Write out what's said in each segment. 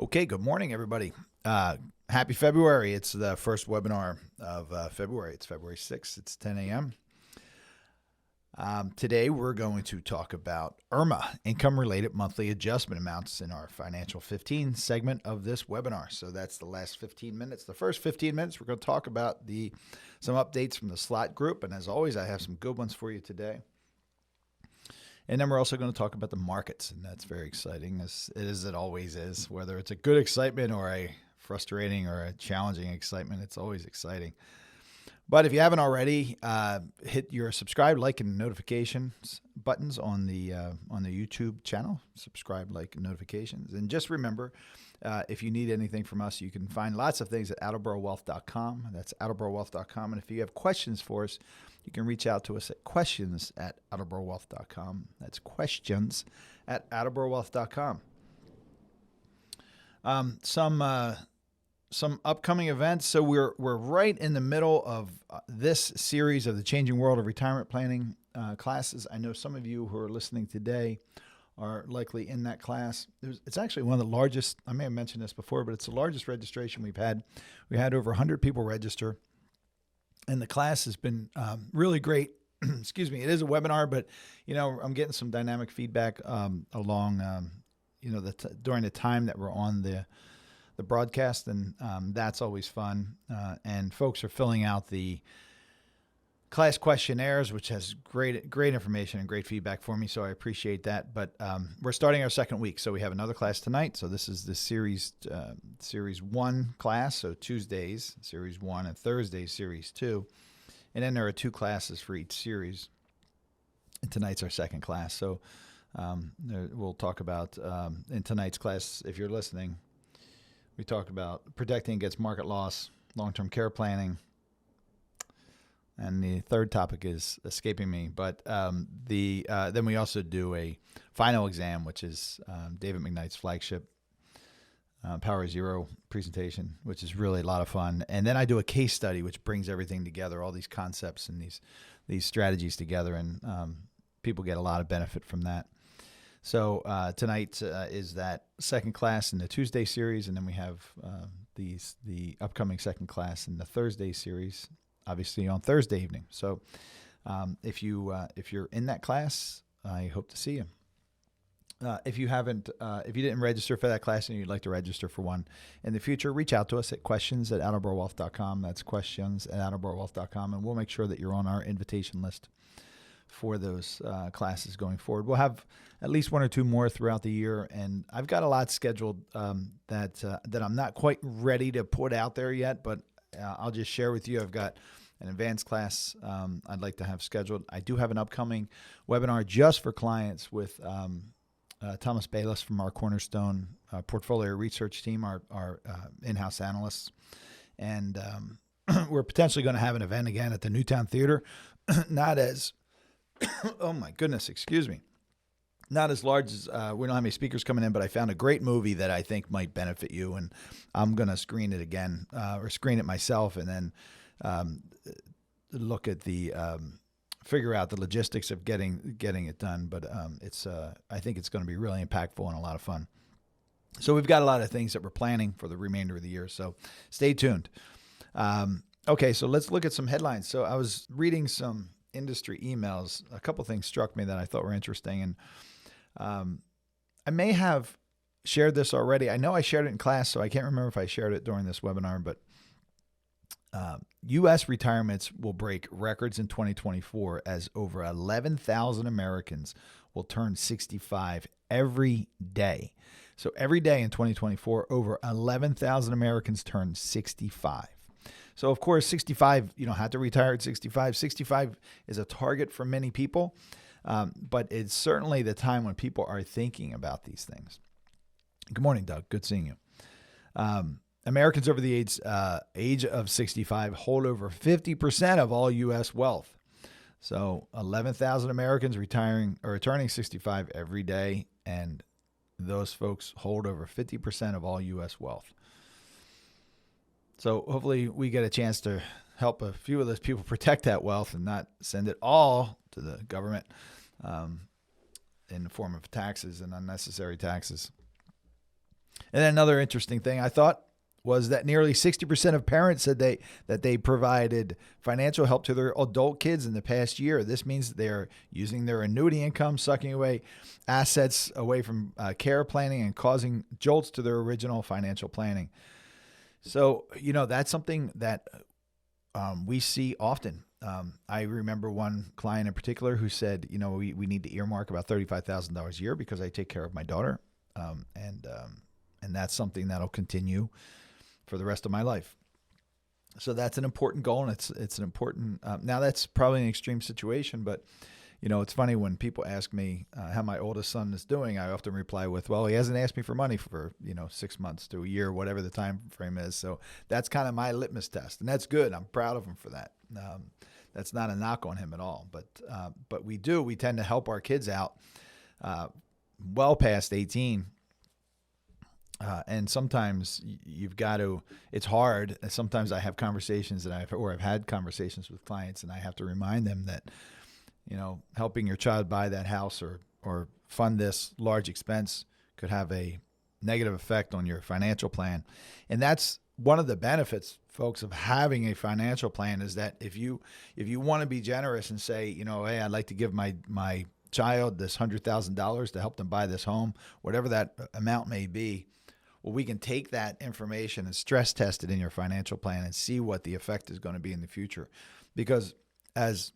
Okay, good morning, everybody. Happy February. It's the first webinar of February. It's February 6th. It's 10 a.m. Today, we're going to talk about IRMAA, income-related monthly adjustment amounts, in our Financial 15 segment of this webinar. So that's the last 15 minutes. The first 15 minutes, we're going to talk about some updates from the Slott group. And as always, I have some good ones for you today. And then we're also going to talk about the markets, and that's very exciting, as it always is. Whether it's a good excitement or a frustrating or a challenging excitement, it's always exciting. But if you haven't already, hit your subscribe, like, and notifications buttons on the YouTube channel. Subscribe, like, and notifications. And just remember, if you need anything from us, you can find lots of things at attleborowealth.com. That's attleborowealth.com. And if you have questions for us, you can reach out to us at questions@attleborowealth.com. That's questions@attleborowealth.com. Some upcoming events. So we're right in the middle of this series of the Changing World of Retirement Planning classes. I know some of you who are listening today are likely in that class. It's actually one of the largest. I may have mentioned this before, but it's the largest registration we've had. We had over 100 people register. And the class has been really great. Excuse me. It is a webinar, but I'm getting some dynamic feedback along, during the time that we're on the broadcast, and that's always fun. And folks are filling out the class questionnaires, which has great information and great feedback for me. So I appreciate that. But we're starting our second week, so we have another class tonight. So this is the series 1 class. So Tuesdays, series 1, and Thursdays, series 2. And then there are 2 classes for each series. And tonight's our second class. So we'll talk about in tonight's class, if you're listening, we talked about protecting against market loss, long-term care planning. And the third topic is escaping me. But then we also do a final exam, which is David McKnight's flagship Power Zero presentation, which is really a lot of fun. And then I do a case study, which brings everything together, all these concepts and these strategies together. And people get a lot of benefit from that. So tonight is that second class in the Tuesday series. And then we have the upcoming second class in the Thursday series, obviously on Thursday evening. So if you're in that class, I hope to see you. If you didn't register for that class and you'd like to register for one in the future, reach out to us at questions@attleborowealth.com. That's questions@attleborowealth.com, and we'll make sure that you're on our invitation list for those classes going forward. We'll have at least 1 or 2 more throughout the year, and I've got a lot scheduled that I'm not quite ready to put out there yet, but I'll just share with you. I've got an advanced class I'd like to have scheduled. I do have an upcoming webinar just for clients with Thomas Byelich from our Cornerstone portfolio research team, our in-house analysts. And we're potentially going to have an event again at the Newtown Theater. Not as, oh my goodness, excuse me. Not as large as, we don't have any speakers coming in, but I found a great movie that I think might benefit you, and I'm going to screen it again, or screen it myself, and then look at figure out the logistics of getting it done. But I think it's going to be really impactful and a lot of fun. So we've got a lot of things that we're planning for the remainder of the year, so stay tuned. Okay, so let's look at some headlines. So I was reading some industry emails. A couple things struck me that I thought were interesting, and I may have shared this already. I know I shared it in class, so I can't remember if I shared it during this webinar, but U.S. retirements will break records in 2024 as over 11,000 Americans will turn 65 every day. So every day in 2024, over 11,000 Americans turn 65. So, of course, 65, you don't have to retire at 65. 65 is a target for many people, but it's certainly the time when people are thinking about these things. Good morning, Doug. Good seeing you. Americans over the age of 65 hold over 50% of all U.S. wealth. So 11,000 Americans retiring or turning 65 every day, and those folks hold over 50% of all U.S. wealth. So hopefully we get a chance to help a few of those people protect that wealth and not send it all to the government in the form of taxes and unnecessary taxes. And then another interesting thing I thought was that nearly 60% of parents said that they provided financial help to their adult kids in the past year. This means they're using their annuity income, sucking away assets away from care planning and causing jolts to their original financial planning. So, that's something that we see often. I remember one client in particular who said, we need to earmark about $35,000 a year because I take care of my daughter. And that's something that'll continue for the rest of my life. So that's an important goal, and it's an important. Now that's probably an extreme situation, but it's funny when people ask me how my oldest son is doing. I often reply with, "Well, he hasn't asked me for money for 6 months to a year, whatever the time frame is." So that's kind of my litmus test, and that's good. I'm proud of him for that. That's not a knock on him at all, but we tend to help our kids out well past 18. And sometimes you've got to, it's hard. Sometimes I have conversations I've had conversations with clients, and I have to remind them that, helping your child buy that house or fund this large expense could have a negative effect on your financial plan. And that's one of the benefits, folks, of having a financial plan, is that if you want to be generous and say, hey, I'd like to give my child this $100,000 to help them buy this home, whatever that amount may be. Well, we can take that information and stress test it in your financial plan and see what the effect is going to be in the future. Because as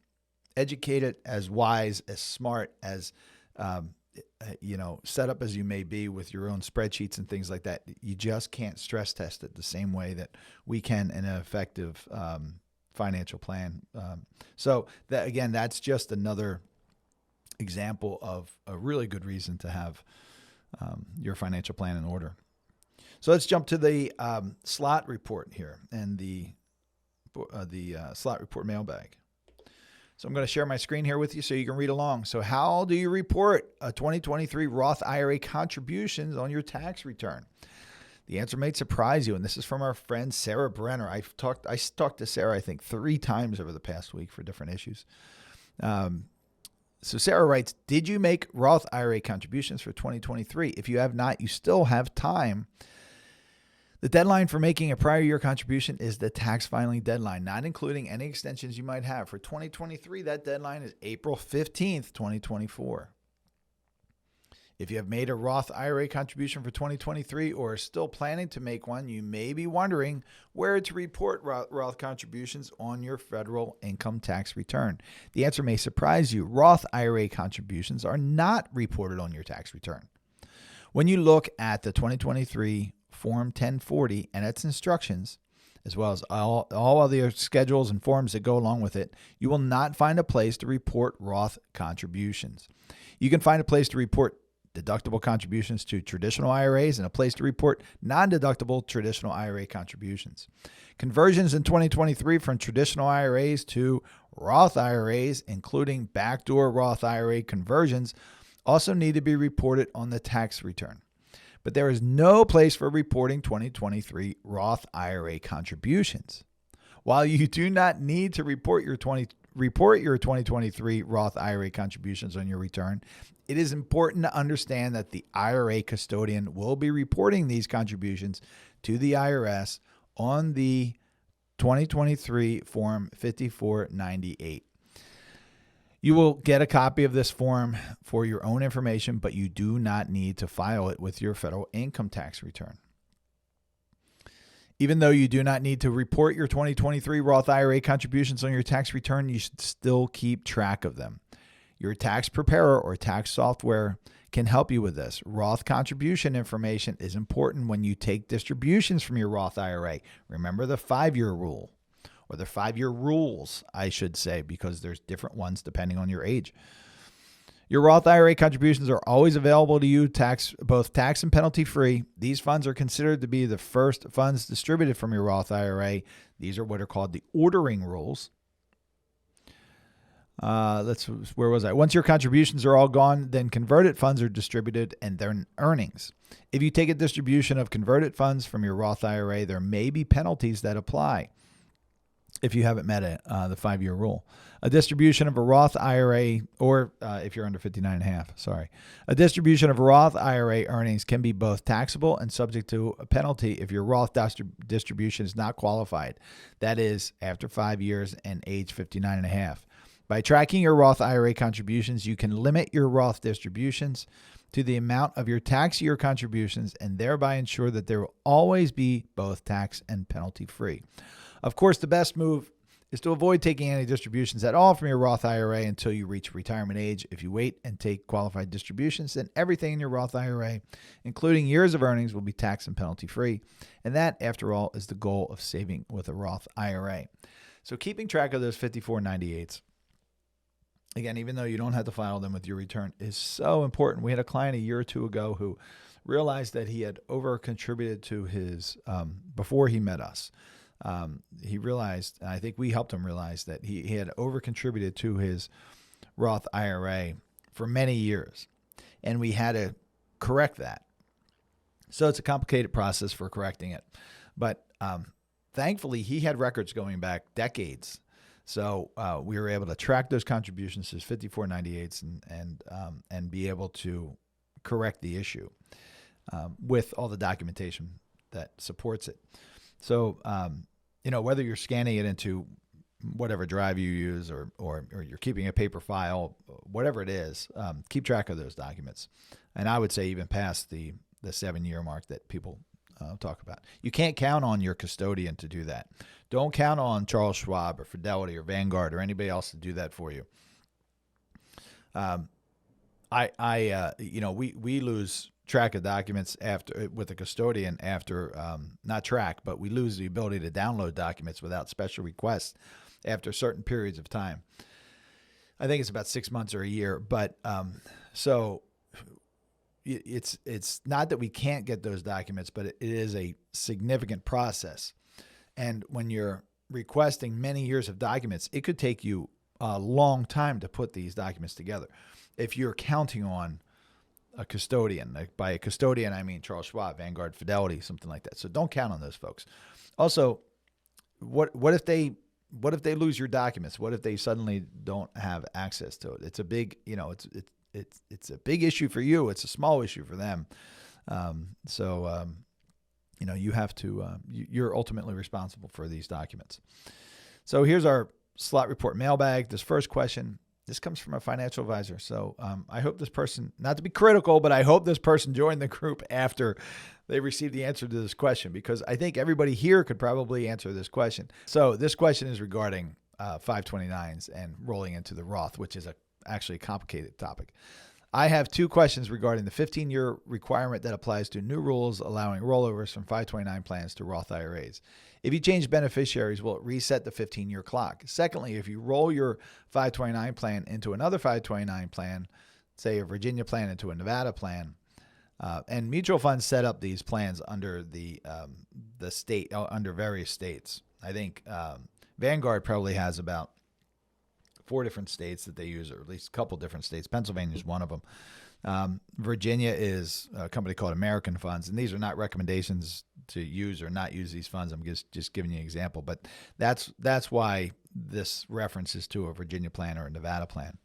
educated, as wise, as smart, as set up as you may be with your own spreadsheets and things like that, you just can't stress test it the same way that we can in an effective financial plan. So that, again, that's just another example of a really good reason to have your financial plan in order. So let's jump to the Slott report here and the Slott report mailbag. So I'm going to share my screen here with you so you can read along. So how do you report a 2023 Roth IRA contributions on your tax return? The answer may surprise you, and this is from our friend Sarah Brenner. I talked to Sarah, I think, 3 times over the past week for different issues. So Sarah writes, did you make Roth IRA contributions for 2023? If you have not, you still have time. The deadline for making a prior year contribution is the tax filing deadline, not including any extensions you might have. For 2023, that deadline is April 15th, 2024. If you have made a Roth IRA contribution for 2023 or are still planning to make one, you may be wondering where to report Roth contributions on your federal income tax return. The answer may surprise you. Roth IRA contributions are not reported on your tax return. When you look at the 2023 Form 1040 and its instructions, as well as all other schedules and forms that go along with it, you will not find a place to report Roth contributions. You can find a place to report deductible contributions to traditional IRAs and a place to report non-deductible traditional IRA contributions. Conversions in 2023 from traditional IRAs to Roth IRAs, including backdoor Roth IRA conversions, also need to be reported on the tax return. But there is no place for reporting 2023 Roth IRA contributions. While you do not need to report your 2023 Roth IRA contributions on your return, it is important to understand that the IRA custodian will be reporting these contributions to the IRS on the 2023 Form 5498. You will get a copy of this form for your own information, but you do not need to file it with your federal income tax return. Even though you do not need to report your 2023 Roth IRA contributions on your tax return, you should still keep track of them. Your tax preparer or tax software can help you with this. Roth contribution information is important when you take distributions from your Roth IRA. Remember the 5-year rule. Or the 5-year rules, I should say, because there's different ones depending on your age. Your Roth IRA contributions are always available to you, both tax and penalty free. These funds are considered to be the first funds distributed from your Roth IRA. These are what are called the ordering rules. Where was I? Once your contributions are all gone, then converted funds are distributed and their earnings. If you take a distribution of converted funds from your Roth IRA, there may be penalties that apply. if you haven't met it, the 5-year rule. A distribution of a Roth IRA, or if you're under 59.5, sorry. A distribution of Roth IRA earnings can be both taxable and subject to a penalty if your Roth distribution is not qualified. That is, after 5 years and age 59.5. By tracking your Roth IRA contributions, you can limit your Roth distributions to the amount of your tax year contributions and thereby ensure that there will always be both tax and penalty free. Of course, the best move is to avoid taking any distributions at all from your Roth IRA until you reach retirement age. If you wait and take qualified distributions, then everything in your Roth IRA, including years of earnings, will be tax and penalty free. And that, after all, is the goal of saving with a Roth IRA. So keeping track of those 5498s, again, even though you don't have to file them with your return, is so important. We had a client a year or two ago who realized that he had over-contributed to his, before he met us. He realized, and I think we helped him realize, that he had over-contributed to his Roth IRA for many years, and we had to correct that. So it's a complicated process for correcting it. But thankfully, he had records going back decades. So we were able to track those contributions to his 5498s and be able to correct the issue with all the documentation that supports it. So, whether you're scanning it into whatever drive you use or you're keeping a paper file, whatever it is, keep track of those documents. And I would say even past the 7-year mark that people talk about. You can't count on your custodian to do that. Don't count on Charles Schwab or Fidelity or Vanguard or anybody else to do that for you. We lose track of documents after with a custodian after not track, but we lose the ability to download documents without special requests after certain periods of time. I think it's about 6 months or a year, but so it's not that we can't get those documents, but it is a significant process. And when you're requesting many years of documents, it could take you a long time to put these documents together. If you're counting on a custodian, like by a custodian, I mean Charles Schwab, Vanguard, Fidelity, something like that. So don't count on those folks. Also, what if they lose your documents? What if they suddenly don't have access to it? It's a big, it's a big issue for you. It's a small issue for them. You have to, you're ultimately responsible for these documents. So here's our Slott Report mailbag. This first question, this comes from a financial advisor. So I hope this person, not to be critical, but I hope this person joined the group after they received the answer to this question, because I think everybody here could probably answer this question. So this question is regarding 529s and rolling into the Roth, which is actually a complicated topic. I have 2 questions regarding the 15-year requirement that applies to new rules allowing rollovers from 529 plans to Roth IRAs. If you change beneficiaries, will it reset the 15-year clock? Secondly, if you roll your 529 plan into another 529 plan, say a Virginia plan into a Nevada plan, and mutual funds set up these plans under the state, under various states. I think Vanguard probably has about 4 different states that they use, or at least a couple different states. Pennsylvania is one of them. Virginia is a company called American Funds, and these are not recommendations to use or not use these funds. I'm just giving you an example, but that's why this references to a Virginia plan or a Nevada plan.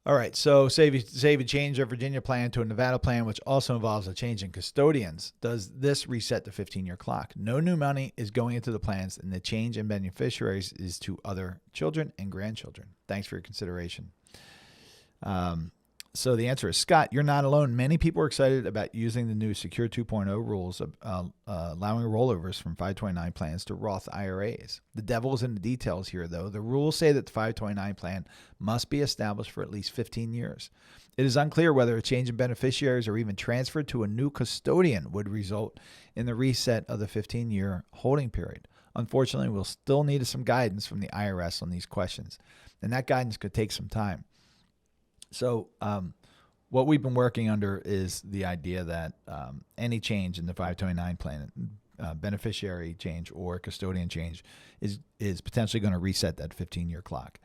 All right, so say you change a Virginia plan to a Nevada plan, which also involves a change in custodians. Does this reset the 15-year clock? No new money is going into the plans, and the change in beneficiaries is to other children and grandchildren. Thanks for your consideration. So the answer is, Scott, you're not alone. Many people are excited about using the new Secure 2.0 rules, allowing rollovers from 529 plans to Roth IRAs. The devil is in the details here, though. The rules say that the 529 plan must be established for at least 15 years. It is unclear whether a change in beneficiaries or even transfer to a new custodian would result in the reset of the 15-year holding period. Unfortunately, we'll still need some guidance from the IRS on these questions, and that guidance could take some time. So what we've been working under is the idea that any change in the 529 plan, beneficiary change or custodian change, is potentially going to reset that 15-year clock.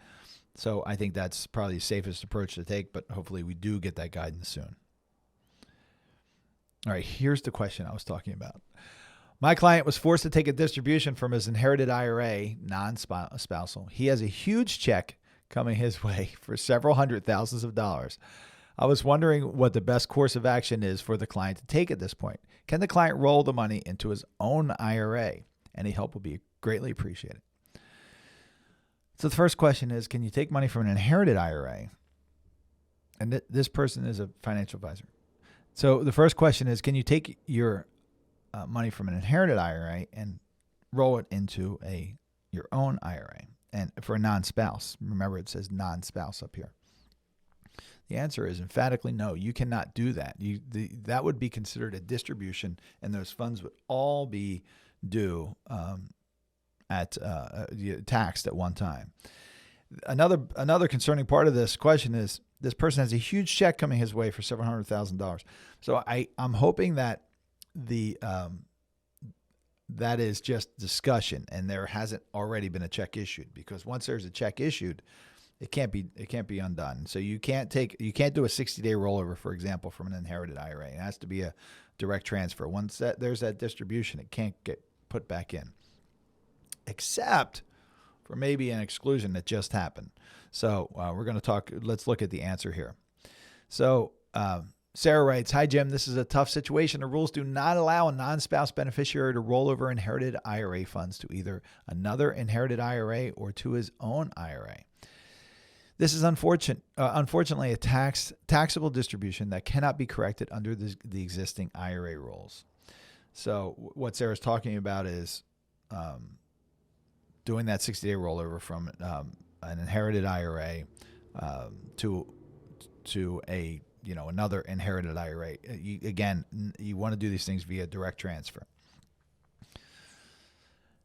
So I think that's probably the safest approach to take, but hopefully we do get that guidance soon. All right, here's the question I was talking about. My client was forced to take a distribution from his inherited IRA, non-spousal. He has a huge check coming his way for several $100,000s. I was wondering what the best course of action is for the client to take at this point. Can the client roll the money into his own IRA? Any help will be greatly appreciated. So the first question is, can you take money from an inherited IRA? And this person is a financial advisor. So the first question is, can you take your money from an inherited IRA and roll it into your own IRA? And for a non-spouse, remember it says non-spouse up here. The answer is emphatically no. You cannot do that. That would be considered a distribution, and those funds would all be due taxed at one time. Another concerning part of this question is this person has a huge check coming his way for several $100,000. So I'm hoping that that is just discussion, and there hasn't already been a check issued, because once there's a check issued, it can't be undone. So you can't do a 60-day rollover, for example, from an inherited IRA. It has to be a direct transfer. Once there's that distribution, it can't get put back in, except for maybe an exclusion that just happened. So we're going to talk. Let's look at the answer here. So Sarah writes, "Hi, Jim. This is a tough situation. The rules do not allow a non-spouse beneficiary to roll over inherited IRA funds to either another inherited IRA or to his own IRA. This is unfortunately a taxable distribution that cannot be corrected under the existing IRA rules." So what Sarah's talking about is doing that 60-day rollover from an inherited IRA to a another inherited IRA. You want to do these things via direct transfer.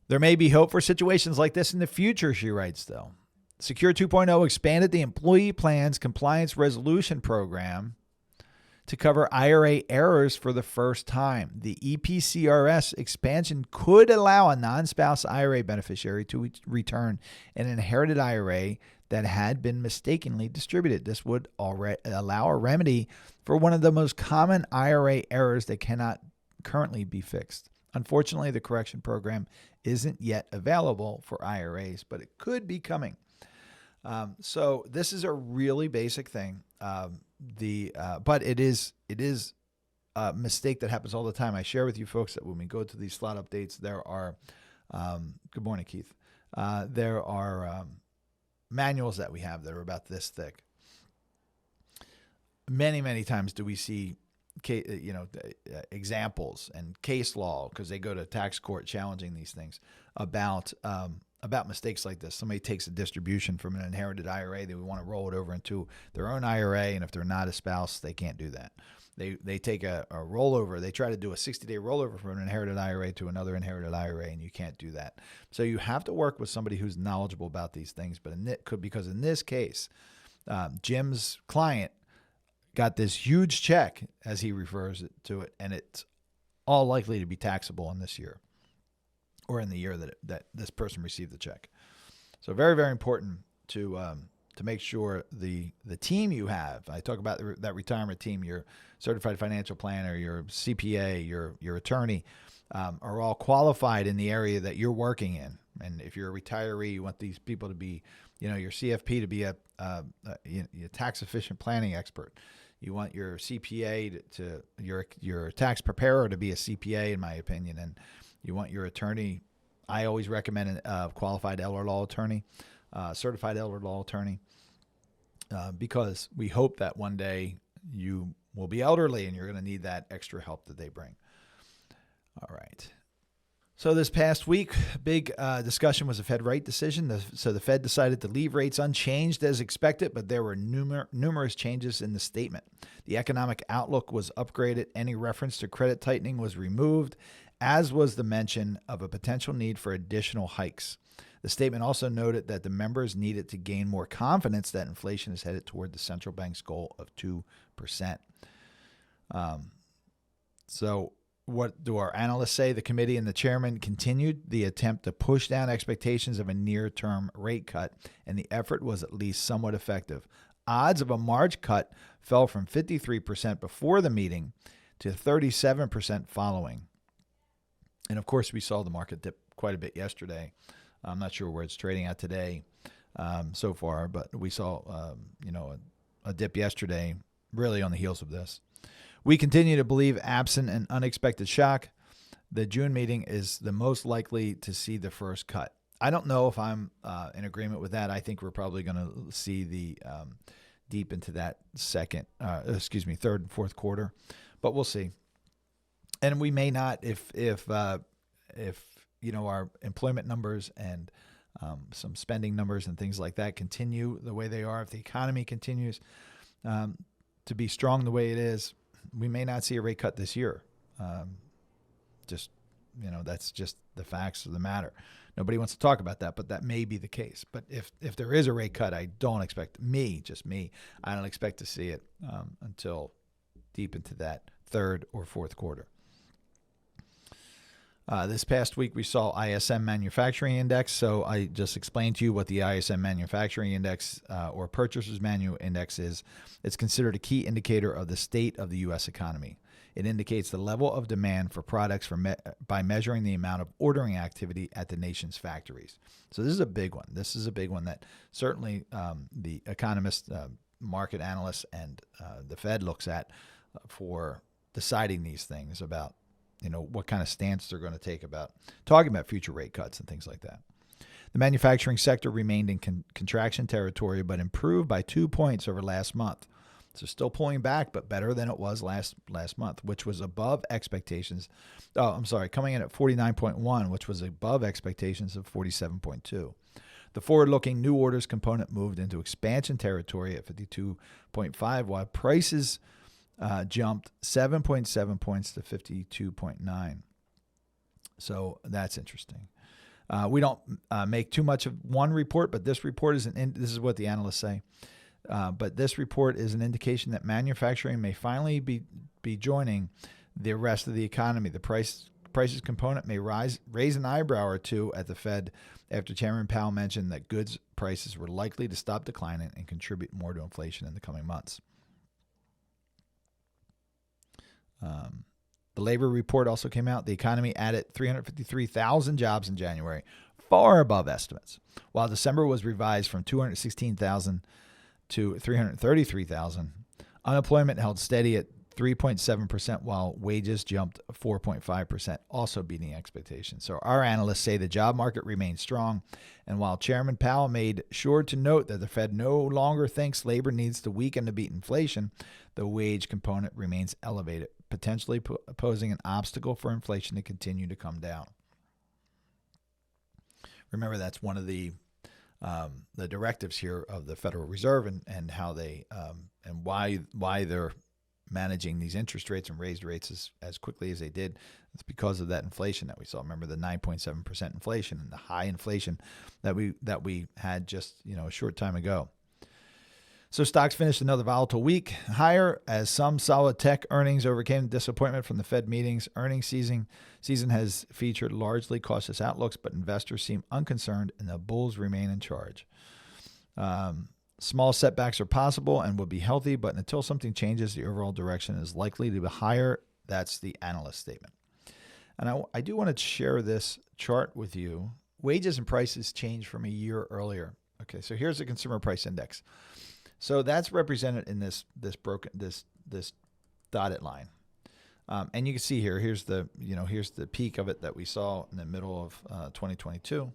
There may be hope for situations like this in the future, she writes, though. Secure 2.0 expanded the Employee Plans Compliance Resolution Program to cover IRA errors for the first time. The EPCRS expansion could allow a non-spouse IRA beneficiary to return an inherited IRA that had been mistakenly distributed. This would allow a remedy for one of the most common IRA errors that cannot currently be fixed. Unfortunately, the correction program isn't yet available for IRAs, but it could be coming. So this is a really basic thing. But it is a mistake that happens all the time. I share with you folks that when we go to these slot updates, there are, good morning, Keith. There are manuals that we have that are about this thick. Many, many times do we see, examples and case law, because they go to tax court challenging these things about mistakes like this. Somebody takes a distribution from an inherited IRA. They want to roll it over into their own IRA, and if they're not a spouse, they can't do that. They take a rollover. They try to do a 60-day rollover from an inherited IRA to another inherited IRA, and you can't do that. So you have to work with somebody who's knowledgeable about these things. But because in this case, Jim's client got this huge check, as he refers to it, and it's all likely to be taxable in this year, or in the year that this person received the check. So very, very important to make sure the team you have, I talk about that retirement team, your certified financial planner, your CPA, your attorney, are all qualified in the area that you're working in. And if you're a retiree, you want these people to be, your CFP to be a tax efficient planning expert. You want your CPA your tax preparer to be a CPA, in my opinion, and you want your attorney. I always recommend a qualified elder law attorney, certified elder law attorney, because we hope that one day you will be elderly and you're going to need that extra help that they bring. All right. So this past week, big discussion was a Fed rate decision. So the Fed decided to leave rates unchanged as expected, but there were numerous changes in the statement. The economic outlook was upgraded. Any reference to credit tightening was removed, as was the mention of a potential need for additional hikes. The statement also noted that the members needed to gain more confidence that inflation is headed toward the central bank's goal of 2%. So what do our analysts say? The committee and the chairman continued the attempt to push down expectations of a near-term rate cut, and the effort was at least somewhat effective. Odds of a March cut fell from 53% before the meeting to 37% following. And of course, we saw the market dip quite a bit yesterday. I'm not sure where it's trading at today so far, but we saw, a dip yesterday, really on the heels of this. We continue to believe, absent an unexpected shock, the June meeting is the most likely to see the first cut. I don't know if I'm in agreement with that. I think we're probably going to see the deep into that third and fourth quarter, but we'll see. And we may not if our employment numbers and some spending numbers and things like that continue the way they are. If the economy continues to be strong the way it is, we may not see a rate cut this year. That's just the facts of the matter. Nobody wants to talk about that, but that may be the case. But if there is a rate cut, I don't expect I don't expect to see it until deep into that third or fourth quarter. This past week, we saw ISM Manufacturing Index. So I just explained to you what the ISM Manufacturing Index or Purchasers Manual Index is. It's considered a key indicator of the state of the U.S. economy. It indicates the level of demand for products by measuring the amount of ordering activity at the nation's factories. So this is a big one. This is a big one that certainly the economists, market analysts, and the Fed looks at for deciding these things about what kind of stance they're going to take about talking about future rate cuts and things like that. The manufacturing sector remained in contraction territory, but improved by 2 points over last month. So still pulling back, but better than it was last month, which was above expectations. Coming in at 49.1, which was above expectations of 47.2. The forward-looking new orders component moved into expansion territory at 52.5, while prices jumped 7.7 points to 52.9. So that's interesting. We don't make too much of one report, but this report this is what the analysts say. But this report is an indication that manufacturing may finally be joining the rest of the economy. The prices component may raise an eyebrow or two at the Fed after Chairman Powell mentioned that goods prices were likely to stop declining and contribute more to inflation in the coming months. The labor report also came out. The economy added 353,000 jobs in January, far above estimates, while December was revised from 216,000 to 333,000. Unemployment held steady at 3.7%, while wages jumped 4.5%, also beating expectations. So our analysts say the job market remains strong, and while Chairman Powell made sure to note that the Fed no longer thinks labor needs to weaken to beat inflation, the wage component remains elevated, potentially posing an obstacle for inflation to continue to come down. Remember, that's one of the directives here of the Federal Reserve and how they and why they're managing these interest rates and raised rates as quickly as they did. It's because of that inflation that we saw. Remember the 9.7% inflation and the high inflation that we had just a short time ago. So stocks finished another volatile week higher as some solid tech earnings overcame disappointment from the Fed meetings. Earnings season has featured largely cautious outlooks, but investors seem unconcerned and the bulls remain in charge. Small setbacks are possible and would be healthy, but until something changes, the overall direction is likely to be higher. That's the analyst statement. And I do want to share this chart with you. Wages and prices changed from a year earlier. Okay, so here's the consumer price index. So that's represented in this dotted line, and you can see here. Here's the peak of it that we saw in the middle of 2022,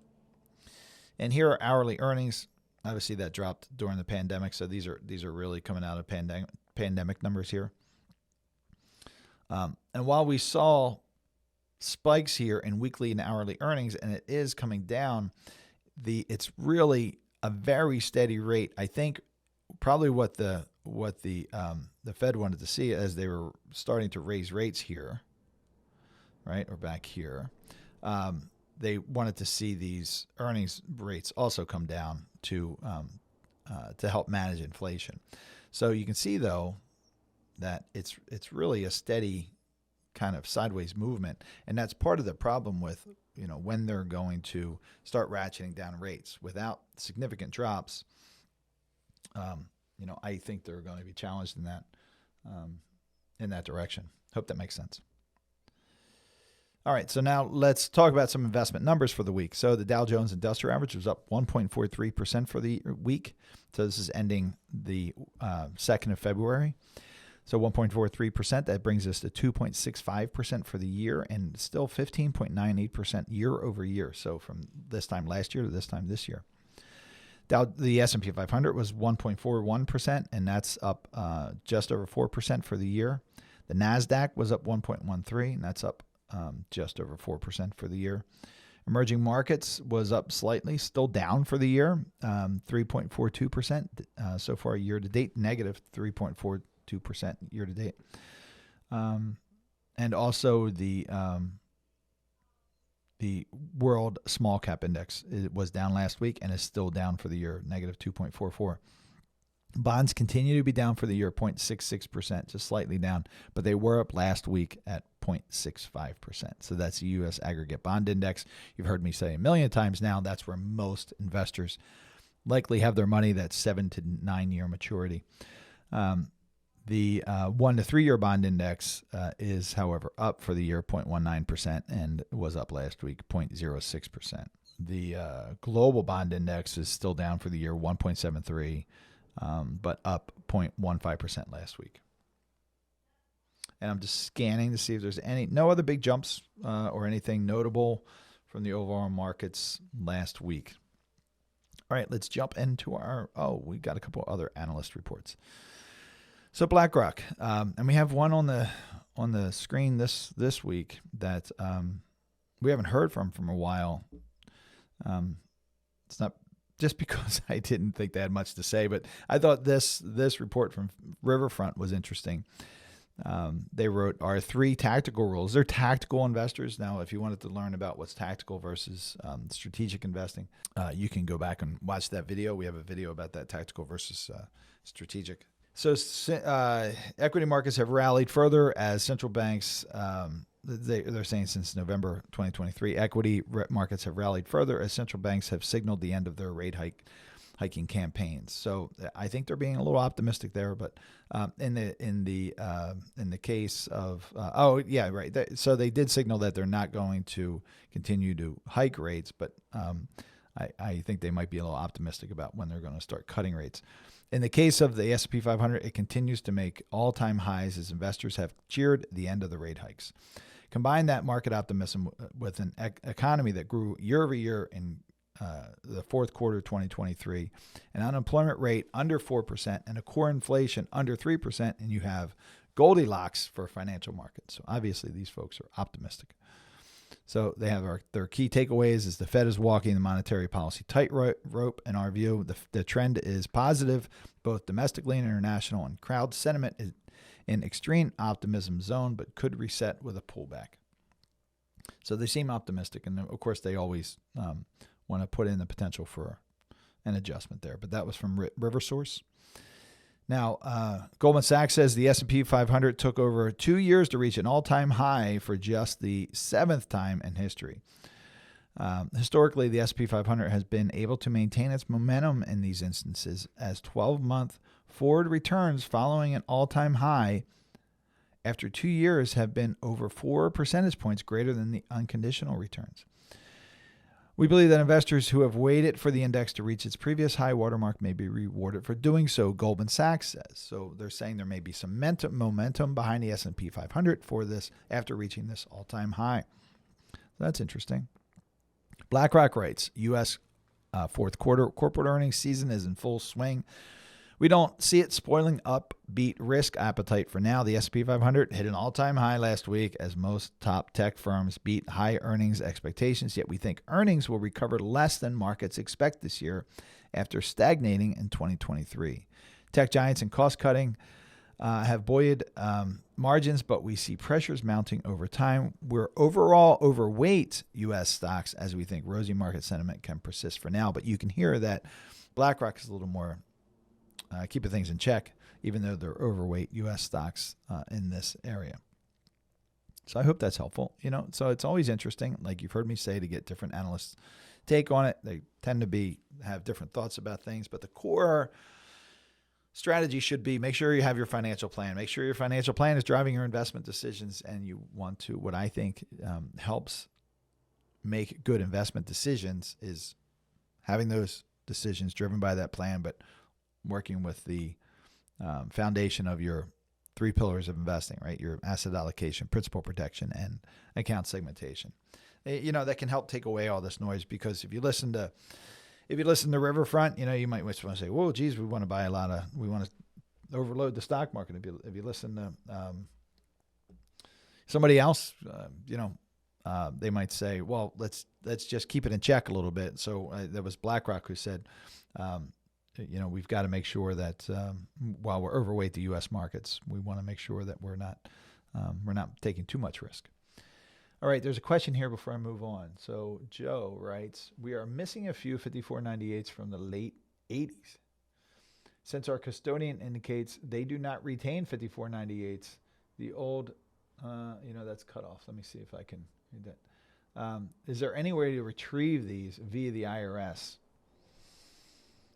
and here are hourly earnings. Obviously, that dropped during the pandemic, so these are really coming out of pandemic numbers here. And while we saw spikes here in weekly and hourly earnings, and it is coming down, it's really a very steady rate. I think probably what the Fed wanted to see as they were starting to raise rates here, right, or back here, they wanted to see these earnings rates also come down to help manage inflation. So you can see though that it's really a steady kind of sideways movement, and that's part of the problem with when they're going to start ratcheting down rates without significant drops. I think they're going to be challenged in that direction. Hope that makes sense. All right, so now let's talk about some investment numbers for the week. So the Dow Jones Industrial Average was up 1.43% for the week. So this is ending the 2nd of February. So 1.43%, that brings us to 2.65% for the year, and still 15.98% year over year. So from this time last year to this time this year. The S&P 500 was 1.41%, and that's up just over 4% for the year. The NASDAQ was up 1.13%, and that's up just over 4% for the year. Emerging markets was up slightly, still down for the year, 3.42% so far year to date, negative 3.42% year to date. And also the World Small Cap Index, it was down last week and is still down for the year, negative 2.44. Bonds continue to be down for the year, 0.66%, just slightly down, but they were up last week at 0.65%. So that's the U.S. Aggregate Bond Index. You've heard me say a million times now, that's where most investors likely have their money, that's 7 to 9 year maturity. The 1 to 3 year bond index is, however, up for the year, 0.19%, and was up last week, 0.06%. The global bond index is still down for the year, 1.73%. But up 0.15% last week. And I'm just scanning to see if there's no other big jumps or anything notable from the overall markets last week. All right, let's jump into we got a couple other analyst reports. So BlackRock, and we have one on the screen this week that we haven't heard from a while. It's not just because I didn't think they had much to say, but I thought this report from Riverfront was interesting. They wrote our 3 tactical rules. They're tactical investors. Now, if you wanted to learn about what's tactical versus strategic investing, you can go back and watch that video. We have a video about that, tactical versus strategic. So equity markets have rallied further as central banks, they're saying since November 2023, equity markets have rallied further as central banks have signaled the end of their rate hiking campaigns. So I think they're being a little optimistic there, but in the case of so they did signal that they're not going to continue to hike rates, but I think they might be a little optimistic about when they're going to start cutting rates. In the case of the S&P 500, it continues to make all-time highs as investors have cheered the end of the rate hikes. Combine that market optimism with an economy that grew year over year in the fourth quarter of 2023, an unemployment rate under 4%, and a core inflation under 3%, and you have Goldilocks for financial markets. So obviously these folks are optimistic. So they have their key takeaways is the Fed is walking the monetary policy tightrope. In our view, the trend is positive, both domestically and international, and crowd sentiment is in extreme optimism zone, but could reset with a pullback. So they seem optimistic, and of course they always want to put in the potential for an adjustment there. But that was from RiverSource. Now, Goldman Sachs says the S&P 500 took over 2 years to reach an all-time high for just the 7th time in history. Historically, the S&P 500 has been able to maintain its momentum in these instances as 12-month forward returns following an all-time high after 2 years have been over 4 percentage points greater than the unconditional returns. We believe that investors who have waited for the index to reach its previous high watermark may be rewarded for doing so, Goldman Sachs says. So they're saying there may be some momentum behind the S&P 500 for this after reaching this all-time high. That's interesting. BlackRock writes, U.S. Fourth quarter corporate earnings season is in full swing. We don't see it spoiling upbeat risk appetite for now. The S&P 500 hit an all-time high last week as most top tech firms beat high earnings expectations, yet we think earnings will recover less than markets expect this year after stagnating in 2023. Tech giants and cost-cutting have buoyed margins, but we see pressures mounting over time. We're overall overweight U.S. stocks as we think rosy market sentiment can persist for now, but you can hear that BlackRock is a little more keeping things in check, even though they're overweight U.S. stocks in this area. So I hope that's helpful. So it's always interesting, like you've heard me say, to get different analysts' take on it. They tend to have different thoughts about things, but the core strategy should be make sure you have your financial plan. Make sure your financial plan is driving your investment decisions, and you want to, what I think helps make good investment decisions is having those decisions driven by that plan, but working with the foundation of your 3 pillars of investing, right? Your asset allocation, principal protection, and account segmentation. That can help take away all this noise, because if you listen to Riverfront, you might want to say, "Whoa, geez, we want to overload the stock market." If you listen to somebody else, they might say, "Well, let's just keep it in check a little bit." So there was BlackRock who said, we've got to make sure that while we're overweight the U.S. markets, we want to make sure that we're not taking too much risk. All right, there's a question here before I move on. So Joe writes, we are missing a few 5498s from the late 80s. Since our custodian indicates they do not retain 5498s, the old, that's cut off. Let me see if I can read that. Is there any way to retrieve these via the IRS?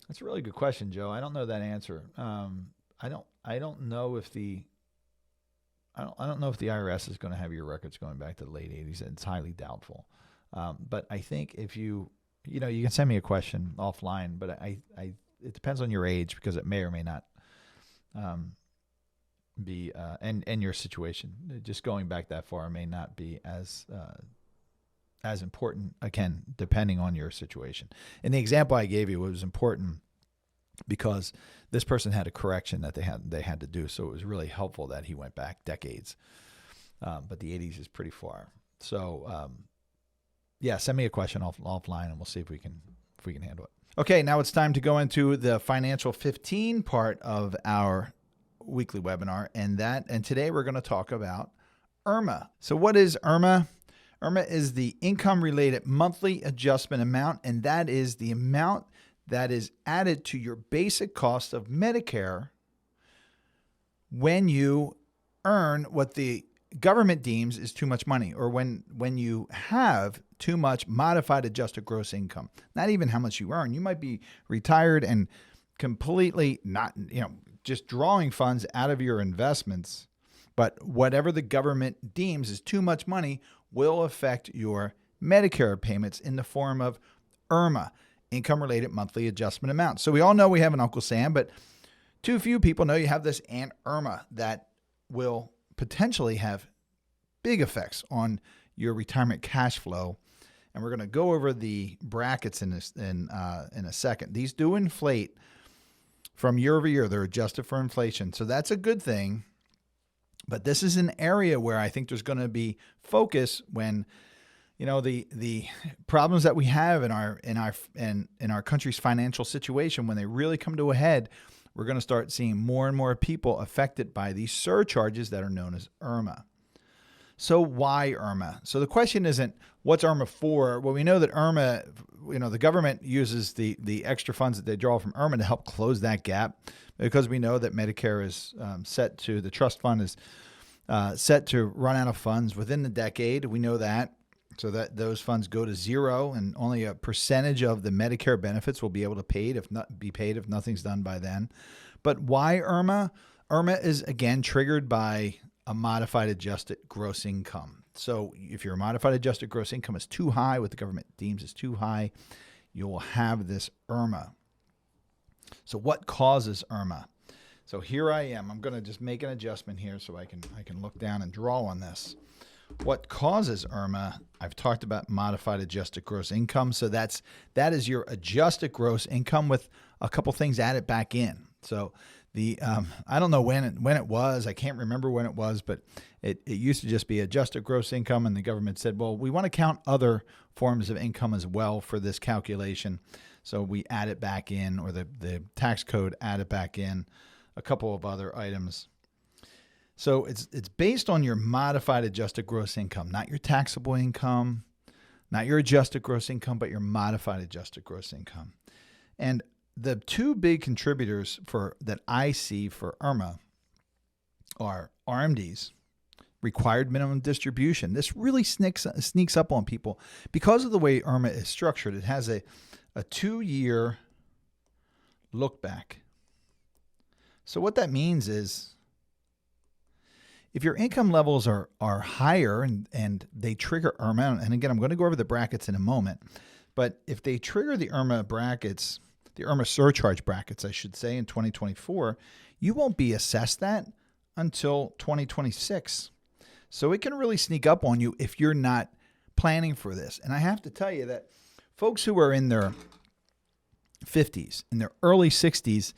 That's a really good question, Joe. I don't know that answer. I don't know if the IRS is going to have your records going back to the late 80s. It's highly doubtful. But I think if you can send me a question offline, but it depends on your age, because it may or may not be, and your situation. Just going back that far may not be as important, again, depending on your situation. In the example I gave you, it was important because this person had a correction that they had to do, so it was really helpful that he went back decades. But the 80s is pretty far. So, send me a question offline, and we'll see if we can handle it. Okay, now it's time to go into the Financial 15 part of our weekly webinar, and today we're going to talk about IRMAA. So what is IRMAA? IRMAA is the income-related monthly adjustment amount, and that is the amount that is added to your basic cost of Medicare when you earn what the government deems is too much money, or when you have too much modified adjusted gross income. Not even how much you earn. You might be retired and completely not, just drawing funds out of your investments, but whatever the government deems is too much money will affect your Medicare payments in the form of IRMAA, income-related monthly adjustment amount. So we all know we have an Uncle Sam, but too few people know you have this Aunt Irma that will potentially have big effects on your retirement cash flow. And we're going to go over the brackets in a second. These do inflate from year over year. They're adjusted for inflation. So that's a good thing. But this is an area where I think there's going to be focus when, the problems that we have in our country's financial situation, when they really come to a head, we're going to start seeing more and more people affected by these surcharges that are known as IRMAA. So why IRMAA? So the question isn't what's IRMAA for? Well, we know that IRMAA, the government uses the extra funds that they draw from IRMAA to help close that gap, because we know that Medicare is the trust fund is set to run out of funds within the decade. We know that. So that those funds go to zero, and only a percentage of the Medicare benefits will be able to be paid if nothing's done by then. But why IRMAA? IRMAA is, again, triggered by a modified adjusted gross income. So if your modified adjusted gross income is too high, what the government deems is too high, you will have this IRMAA. So what causes IRMAA? So here I am. I'm going to just make an adjustment here so I can look down and draw on this. What causes IRMAA? I've talked about modified adjusted gross income. So that is your adjusted gross income with a couple things added back in. So I don't know when it was. I can't remember when it was, but it used to just be adjusted gross income, and the government said, well, we want to count other forms of income as well for this calculation. So we add it back in, or the tax code added back in a couple of other items. So it's based on your modified adjusted gross income, not your taxable income, not your adjusted gross income, but your modified adjusted gross income. And the two big contributors that I see for IRMAA are RMDs, required minimum distribution. This really sneaks up on people because of the way IRMAA is structured. It has a 2-year look back. So what that means is if your income levels are higher and they trigger IRMAA, and again, I'm going to go over the brackets in a moment, but if they trigger the IRMAA brackets, the IRMAA surcharge brackets, I should say, in 2024, you won't be assessed that until 2026. So it can really sneak up on you if you're not planning for this. And I have to tell you that folks who are in their 50s, in their early 60s,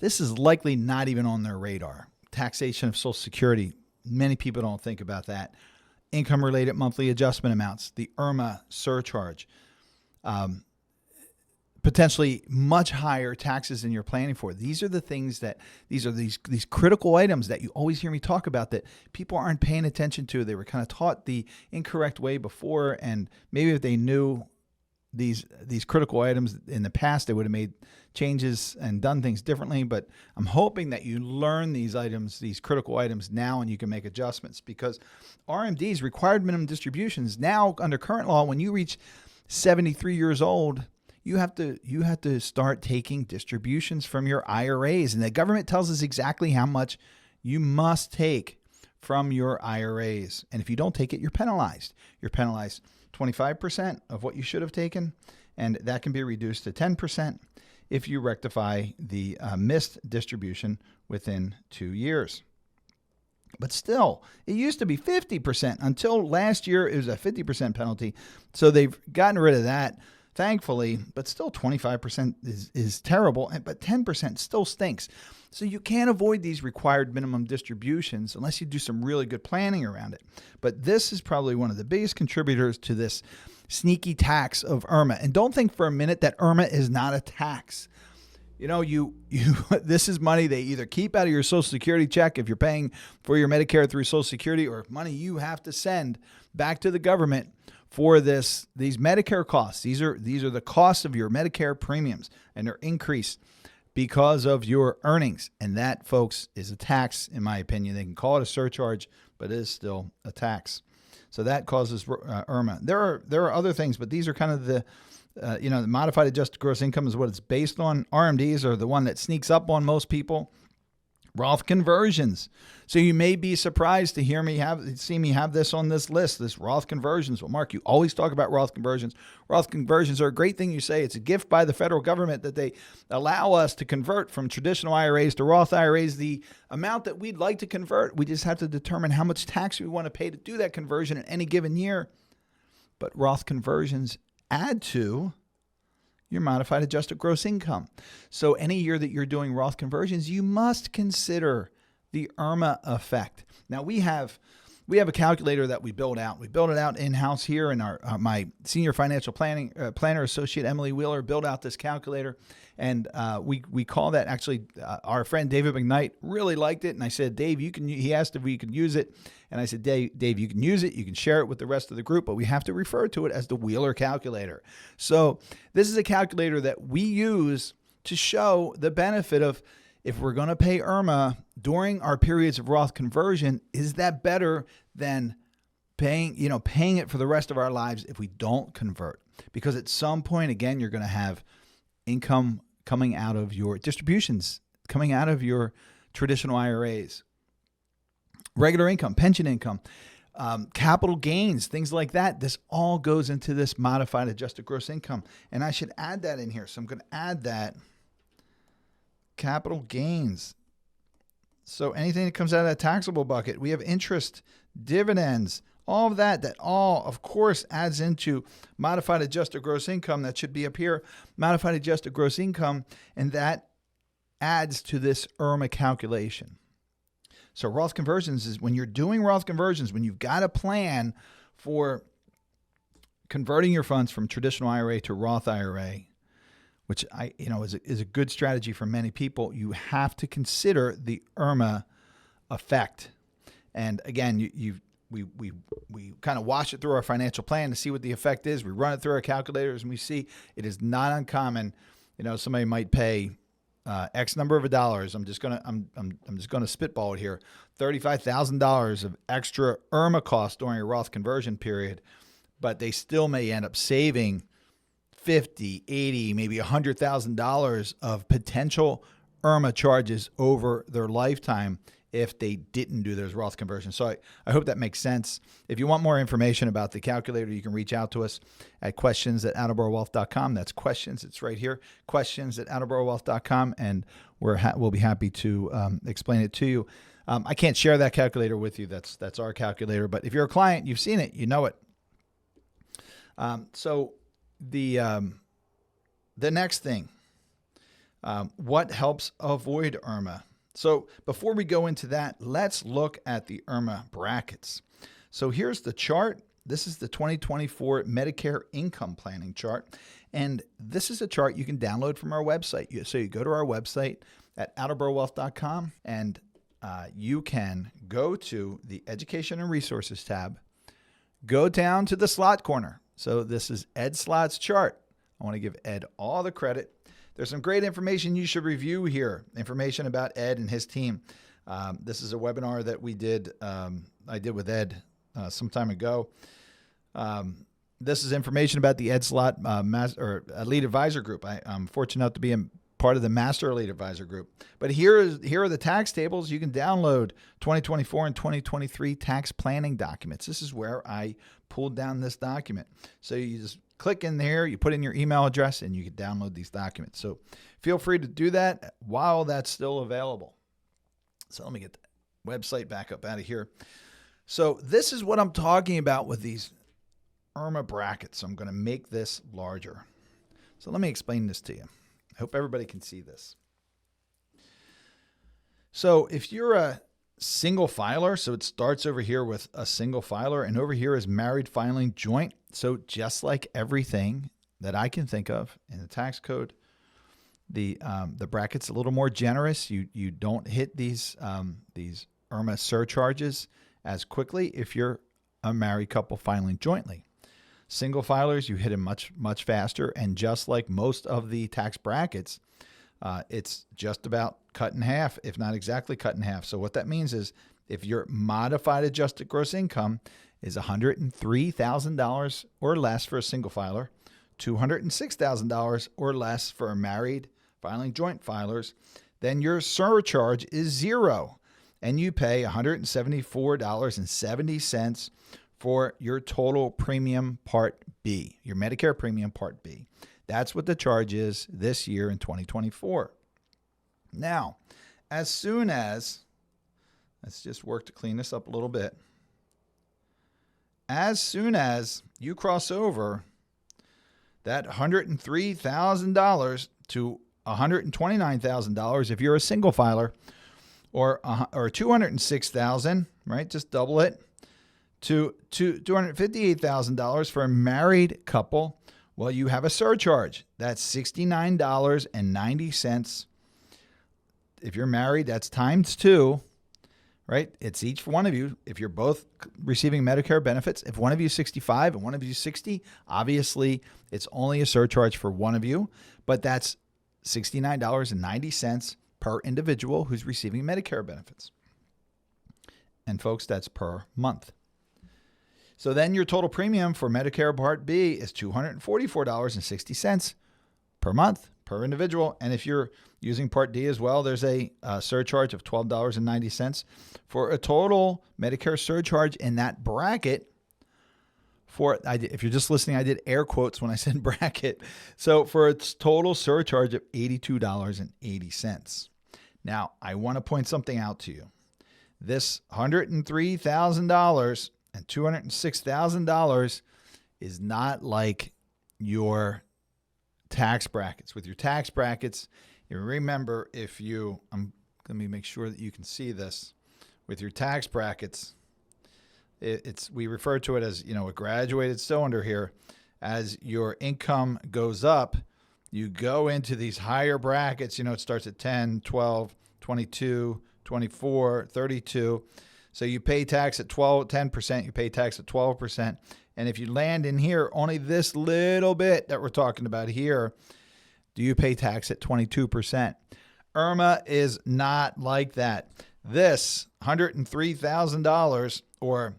this is likely not even on their radar. Taxation of Social Security, many people don't think about that. Income-related monthly adjustment amounts, the IRMAA surcharge, potentially much higher taxes than you're planning for. These are the things that, these are these critical items that you always hear me talk about that people aren't paying attention to. They were kind of taught the incorrect way before, and maybe if they knew these critical items in the past, they would have made changes and done things differently. But I'm hoping that you learn these items, these critical items now, and you can make adjustments, because RMDs, required minimum distributions, now under current law, when you reach 73 years old, you have to start taking distributions from your IRAs, and the government tells us exactly how much you must take from your IRAs. And if you don't take it, you're penalized. You're penalized 25% of what you should have taken, and that can be reduced to 10% if you rectify the missed distribution within 2 years. But still, it used to be 50%. Until last year, it was a 50% penalty. So they've gotten rid of that, thankfully, but still 25% is terrible, but 10% still stinks. So you can't avoid these required minimum distributions unless you do some really good planning around it. But this is probably one of the biggest contributors to this sneaky tax of IRMAA. And don't think for a minute that IRMAA is not a tax. You know, this is money they either keep out of your Social Security check if you're paying for your Medicare through Social Security, or money you have to send back to the government for these Medicare costs. These are the costs of your Medicare premiums, and they're increased because of your earnings. And that, folks, is a tax, in my opinion. They can call it a surcharge, but it is still a tax. So that causes IRMAA. There are other things, but these are kind of the modified adjusted gross income is what it's based on. RMDs are the one that sneaks up on most people. Roth conversions. So you may be surprised to see me have this on this list, this Roth conversions. Well, Mark, you always talk about Roth conversions. Roth conversions are a great thing. You say it's a gift by the federal government that they allow us to convert from traditional IRAs to Roth IRAs, the amount that we'd like to convert. We just have to determine how much tax we want to pay to do that conversion in any given year. But Roth conversions add to your modified adjusted gross income. So any year that you're doing Roth conversions, you must consider the IRMAA effect. Now we have a calculator that we build out. We build it out in-house here, and my senior financial planner associate Emily Wheeler built out this calculator, and we call that actually our friend David McKnight really liked it, and I said, Dave, he asked if we could use it, and I said, Dave, you can use it, you can share it with the rest of the group, but we have to refer to it as the Wheeler calculator. So this is a calculator that we use to show the benefit of, if we're going to pay IRMAA during our periods of Roth conversion, is that better than paying it for the rest of our lives if we don't convert? Because at some point, again, you're going to have income coming out of your distributions, coming out of your traditional IRAs, regular income, pension income, capital gains, things like that. This all goes into this modified adjusted gross income. And I should add that in here. So I'm going to add that. Capital gains. So anything that comes out of that taxable bucket, we have interest, dividends, all of that all, of course, adds into modified adjusted gross income. That should be up here, modified adjusted gross income, and that adds to this IRMAA calculation. So Roth conversions is when you're doing Roth conversions, when you've got a plan for converting your funds from traditional IRA to Roth IRA, which is a good strategy for many people. You have to consider the IRMAA effect. And again, we kind of wash it through our financial plan to see what the effect is. We run it through our calculators, and we see it is not uncommon. Somebody might pay X number of dollars. I'm just gonna spitball it here. $35,000 of extra IRMAA cost during a Roth conversion period, but they still may end up saving $50,000, $80,000, maybe $100,000 of potential IRMAA charges over their lifetime if they didn't do those Roth conversions. So I hope that makes sense. If you want more information about the calculator, you can reach out to us at questions@attleborowealth.com. That's questions. It's right here, questions@attleborowealth.com, and we'll be happy to explain it to you. I can't share that calculator with you. That's our calculator. But if you're a client, you've seen it, you know it. So the next thing, what helps avoid IRMAA? So before we go into that, let's look at the IRMAA brackets. So here's the chart. This is the 2024 Medicare income planning chart. And this is a chart you can download from our website. So you go to our website at attleborowealth.com, and you can go to the Education and Resources tab, go down to the Slott corner. So this is Ed Slott's chart. I want to give Ed all the credit. There's some great information you should review here, information about Ed and his team. This is a webinar that I did with Ed some time ago. This is information about the Ed Slott Elite Advisor Group. I'm fortunate enough to be part of the Master Elite Advisor Group. But here are the tax tables. You can download 2024 and 2023 tax planning documents. This is where I pulled down this document. So you just click in there, you put in your email address, and you can download these documents. So feel free to do that while that's still available. So let me get the website back up out of here. So this is what I'm talking about with these IRMAA brackets. So I'm going to make this larger. So let me explain this to you. I hope everybody can see this. So if you're a single filer, so it starts over here with a single filer, and over here is married filing joint. So just like everything that I can think of in the tax code, the bracket's a little more generous. You don't hit these IRMAA surcharges as quickly if you're a married couple filing jointly. Single filers, you hit them much faster, and just like most of the tax brackets, it's just about cut in half, if not exactly cut in half. So what that means is if your modified adjusted gross income is $103,000 or less for a single filer, $206,000 or less for a married filing joint filers, then your surcharge is zero, and you pay $174.70 for your total premium Part B, your Medicare premium Part B. That's what the charge is this year in 2024. Now, as soon as, let's just work to clean this up a little bit. As soon as you cross over that $103,000 to $129,000 if you're a single filer, or $206,000, right? Just double it, to $258,000 for a married couple. Well, you have a surcharge. That's $69.90. If you're married, that's times 2, right? It's each one of you. If you're both receiving Medicare benefits, if one of you is 65 and one of you is 60, obviously it's only a surcharge for one of you, but that's $69.90 per individual who's receiving Medicare benefits. And folks, that's per month. So then your total premium for Medicare Part B is $244.60 per month per individual. And if you're using Part D as well, there's a surcharge of $12.90 for a total Medicare surcharge in that bracket. If you're just listening, I did air quotes when I said bracket. So for a total surcharge of $82.80. Now, I want to point something out to you. This $103,000 and $206,000 is not like your tax brackets. With your tax brackets, you remember let me make sure that you can see this. With your tax brackets, we refer to it as, a graduated cylinder here. As your income goes up, you go into these higher brackets. It starts at 10, 12, 22, 24, 32. So you pay tax at 10%, you pay tax at 12%. And if you land in here, only this little bit that we're talking about here, do you pay tax at 22%? IRMAA is not like that. This $103,000 or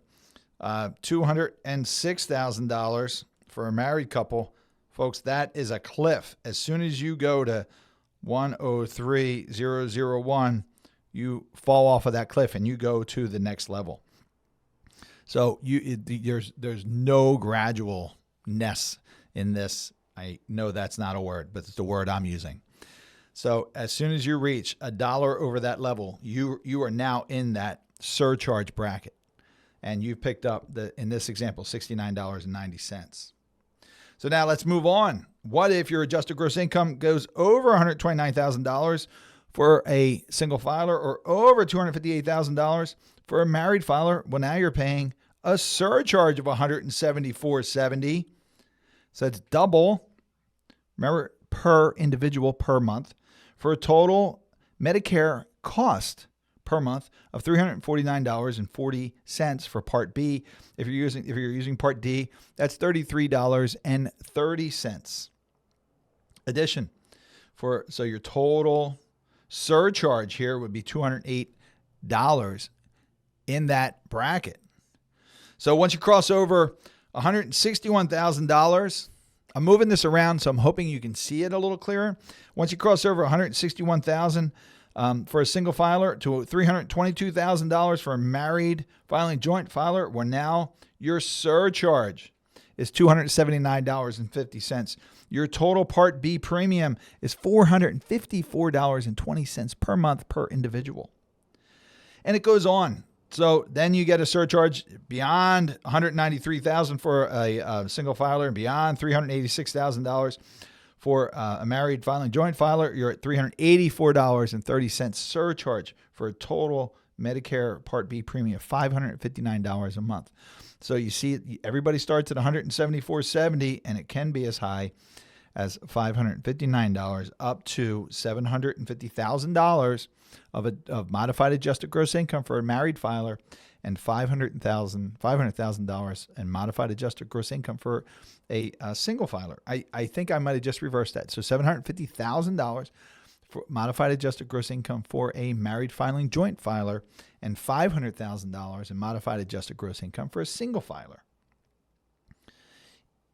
$206,000 for a married couple, folks, that is a cliff. As soon as you go to 103,001, you fall off of that cliff and you go to the next level. So there's no gradualness in this. I know that's not a word, but it's the word I'm using. So as soon as you reach $1 over that level, you are now in that surcharge bracket. And you picked up, in this example, $69.90. So now let's move on. What if your adjusted gross income goes over $129,000 for a single filer or over $258,000 for a married filer? Well, now you're paying a surcharge of $174.70. So it's double, remember, per individual per month, for a total Medicare cost per month of $349.40 for Part B. If you're using Part D, that's $33.30. Addition so your total surcharge here would be $208 in that bracket. So once you cross over $161,000, I'm moving this around, so I'm hoping you can see it a little clearer. Once you cross over $161,000 for a single filer to $322,000 for a married filing joint filer, where now your surcharge is $279.50. Your total Part B premium is $454.20 per month per individual. And it goes on. So then you get a surcharge beyond $193,000 for a single filer and beyond $386,000 for a married filing joint filer. You're at $384.30 surcharge for a total Medicare Part B premium of $559 a month. So you see, everybody starts at $174.70, and it can be as high as $559 up to $750,000 of modified adjusted gross income for a married filer, and $500,000 in modified adjusted gross income for a single filer. I think I might have just reversed that. So $750,000 for modified adjusted gross income for a married filing joint filer, and $500,000 in modified adjusted gross income for a single filer.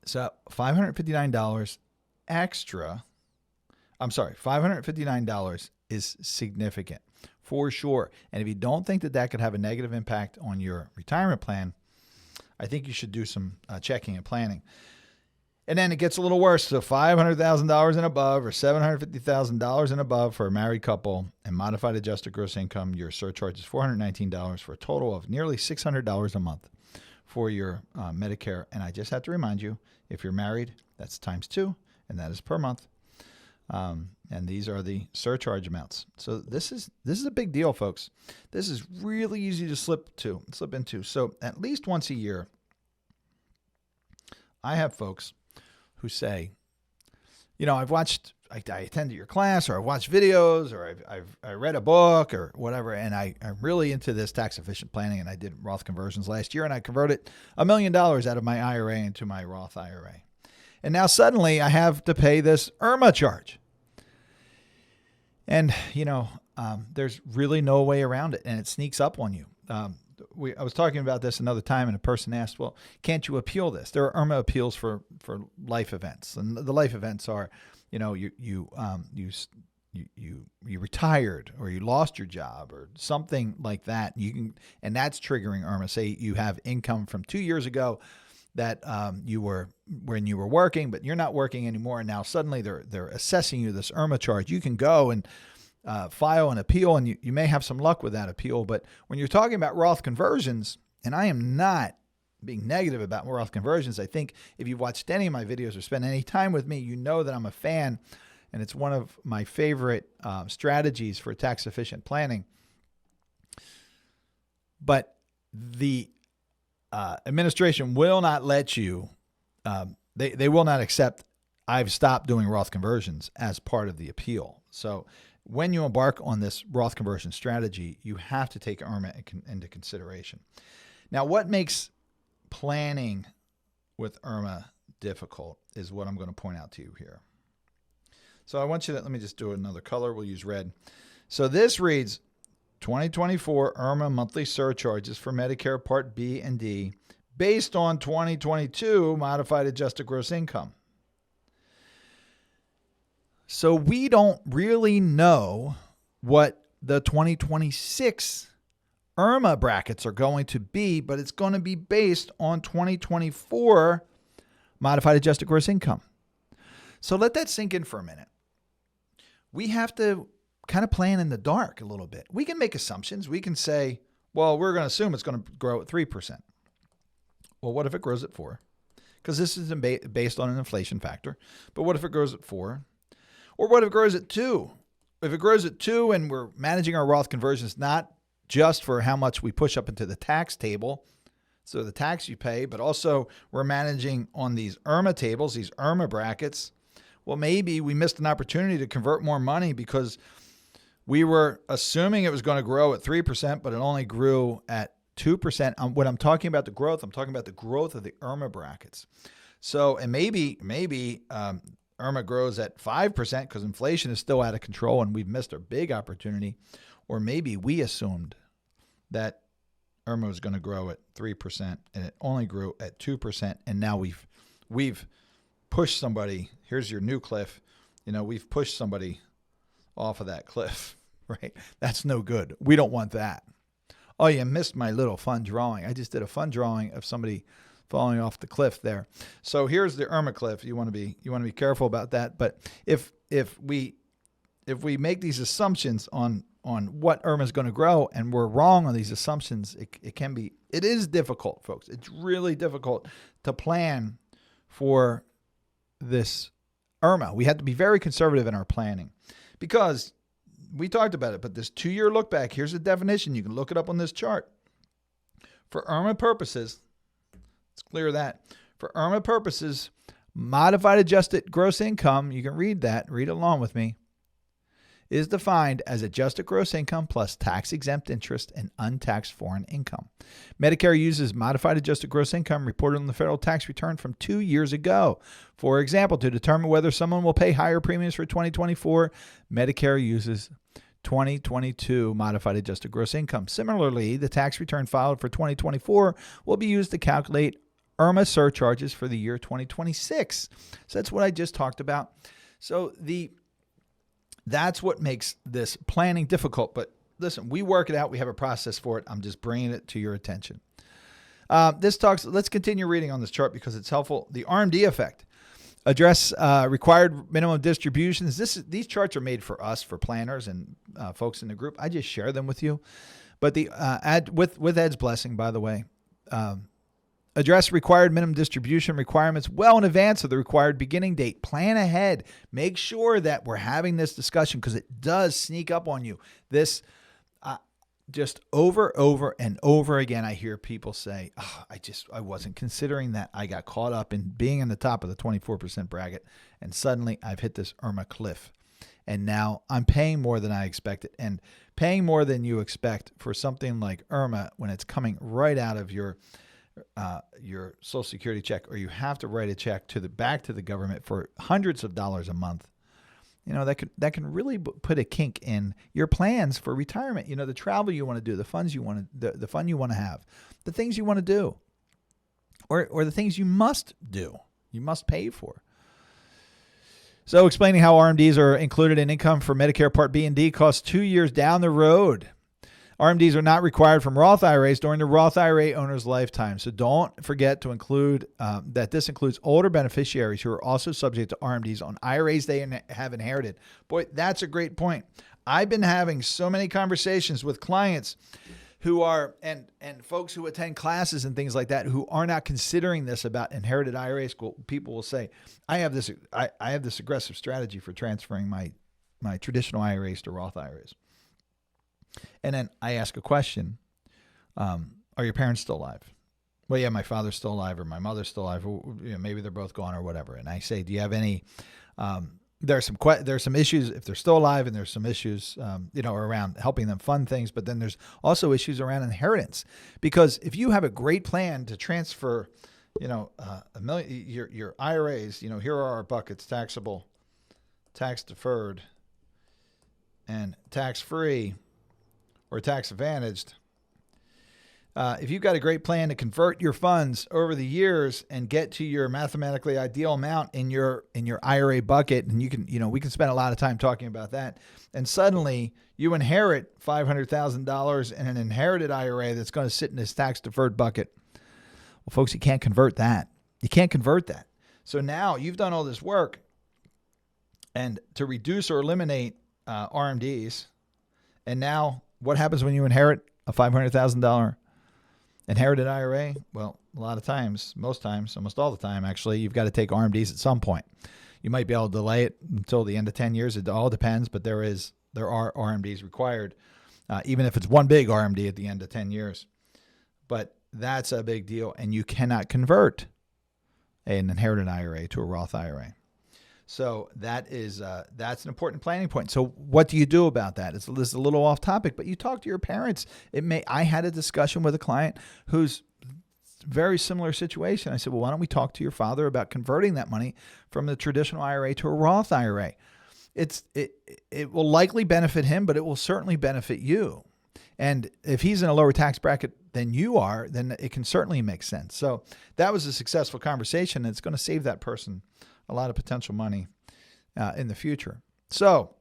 So $559 extra. $559 is significant for sure. And if you don't think that could have a negative impact on your retirement plan, I think you should do some checking and planning. And then it gets a little worse. So $500,000 and above, or $750,000 and above for a married couple, and modified adjusted gross income, your surcharge is $419 for a total of nearly $600 a month for your Medicare. And I just have to remind you, if you're married, that's times 2, and that is per month. And these are the surcharge amounts. So this is a big deal, folks. This is really easy to slip into. So at least once a year, I have folks who say, I attended your class, or I've watched videos, or I read a book or whatever, and I'm really into this tax efficient planning, and I did Roth conversions last year, and I converted $1 million out of my IRA into my Roth IRA. And now suddenly I have to pay this IRMAA charge. And, there's really no way around it, and it sneaks up on you. I was talking about this another time, and a person asked, well, can't you appeal this? There are IRMAA appeals for life events. And the life events are, you retired, or you lost your job, or something like that. And that's triggering IRMAA. Say you have income from 2 years ago that when you were working, but you're not working anymore, and now suddenly they're assessing you this IRMAA charge. You can go and file an appeal, and you may have some luck with that appeal. But when you're talking about Roth conversions, and I am not being negative about Roth conversions, I think if you've watched any of my videos or spent any time with me, you know that I'm a fan, and it's one of my favorite strategies for tax efficient planning. But the administration will not let you, they will not accept I've stopped doing Roth conversions as part of the appeal. So when you embark on this Roth conversion strategy, you have to take IRMAA into consideration. Now, what makes planning with IRMAA difficult is what I'm going to point out to you here. So I want you to, let me just do another color. We'll use red. So this reads 2024 IRMAA monthly surcharges for Medicare Part B and D based on 2022 modified adjusted gross income. So we don't really know what the 2026 IRMAA brackets are going to be, but it's going to be based on 2024 modified adjusted gross income. So let that sink in for a minute. We have to kind of plan in the dark a little bit. We can make assumptions. We can say, well, we're going to assume it's going to grow at 3%. Well, what if it grows at 4%? Because this is based on an inflation factor. But what if it grows at 4%? Or what if it grows at 2%? If it grows at 2% and we're managing our Roth conversions not just for how much we push up into the tax table, so the tax you pay, but also we're managing on these IRMAA tables, these IRMAA brackets, well, maybe we missed an opportunity to convert more money because we were assuming it was going to grow at 3%, but it only grew at 2%. When I'm talking about the growth, I'm talking about the growth of the IRMAA brackets. So, and maybe IRMAA grows at 5% because inflation is still out of control and we've missed a big opportunity. Or maybe we assumed that IRMAA was going to grow at 3% and it only grew at 2%. And now we've pushed somebody. Here's your new cliff. We've pushed somebody off of that cliff, right? That's no good. We don't want that. Oh, you missed my little fun drawing. I just did a fun drawing of somebody falling off the cliff there. So here's the IRMAA cliff. You want to be careful about that. But if we make these assumptions on what IRMAA is going to grow and we're wrong on these assumptions, it is difficult, folks. It's really difficult to plan for this IRMAA. We have to be very conservative in our planning because we talked about it, but this 2-year look back, here's the definition. You can look it up on this chart. For IRMAA purposes, let's clear that. For IRMAA purposes, modified adjusted gross income, you can read along with me, is defined as adjusted gross income plus tax-exempt interest and untaxed foreign income. Medicare uses modified adjusted gross income reported on the federal tax return from 2 years ago. For example, to determine whether someone will pay higher premiums for 2024, Medicare uses 2022 modified adjusted gross income. Similarly, the tax return filed for 2024 will be used to calculate IRMAA surcharges for the year 2026. So that's what I just talked about. So that's what makes this planning difficult. But listen, we work it out. We have a process for it. I'm just bringing it to your attention. Let's continue reading on this chart because it's helpful. The RMD effect. Address required minimum distributions. These charts are made for us, for planners and folks in the group. I just share them with you. But with Ed's blessing, by the way, address required minimum distribution requirements well in advance of the required beginning date. Plan ahead. Make sure that we're having this discussion because it does sneak up on you. This just over and over again, I hear people say, I wasn't considering that. I got caught up in being in the top of the 24% bracket, and suddenly I've hit this IRMAA cliff. And now I'm paying more than I expected. And paying more than you expect for something like IRMAA when it's coming right out of your Social Security check, or you have to write a check back to the government for hundreds of dollars a month, that can really put a kink in your plans for retirement. The travel you want to do, the funds you want to, the fun you want to have, the things you want to do, or the things you must do, you must pay for. So explaining how RMDs are included in income for Medicare Part B and D costs 2 years down the road. RMDs are not required from Roth IRAs during the Roth IRA owner's lifetime. So don't forget to include that this includes older beneficiaries who are also subject to RMDs on IRAs they have inherited. Boy, that's a great point. I've been having so many conversations with clients who are, and folks who attend classes and things like that, who are not considering this about inherited IRAs. People will say, I have this aggressive strategy for transferring my traditional IRAs to Roth IRAs. And then I ask a question, are your parents still alive? Well, yeah, my father's still alive or my mother's still alive. Or, maybe they're both gone or whatever. And I say, do you have any, there's some issues if they're still alive, and there's some issues, around helping them fund things. But then there's also issues around inheritance, because if you have a great plan to transfer, $1 million, your IRAs, here are our buckets: taxable, tax deferred, and tax free, or tax advantaged. If you've got a great plan to convert your funds over the years and get to your mathematically ideal amount in your IRA bucket, and we can spend a lot of time talking about that, and suddenly you inherit $500,000 in an inherited IRA that's going to sit in this tax deferred bucket. Well, folks, you can't convert that. You can't convert that. So now you've done all this work, and to reduce or eliminate RMDs, and now what happens when you inherit a $500,000 inherited IRA? Well, a lot of times, most times, almost all the time, actually, you've got to take RMDs at some point. You might be able to delay it until the end of 10 years. It all depends, but there are RMDs required, even if it's one big RMD at the end of 10 years. But that's a big deal, and you cannot convert an inherited IRA to a Roth IRA. So that's an important planning point. So what do you do about that? This is a little off topic, but you talk to your parents. I had a discussion with a client who's very similar situation. I said, well, why don't we talk to your father about converting that money from the traditional IRA to a Roth IRA? It will likely benefit him, but it will certainly benefit you. And if he's in a lower tax bracket than you are, then it can certainly make sense. So that was a successful conversation, and it's going to save that person a lot of potential money in the future. So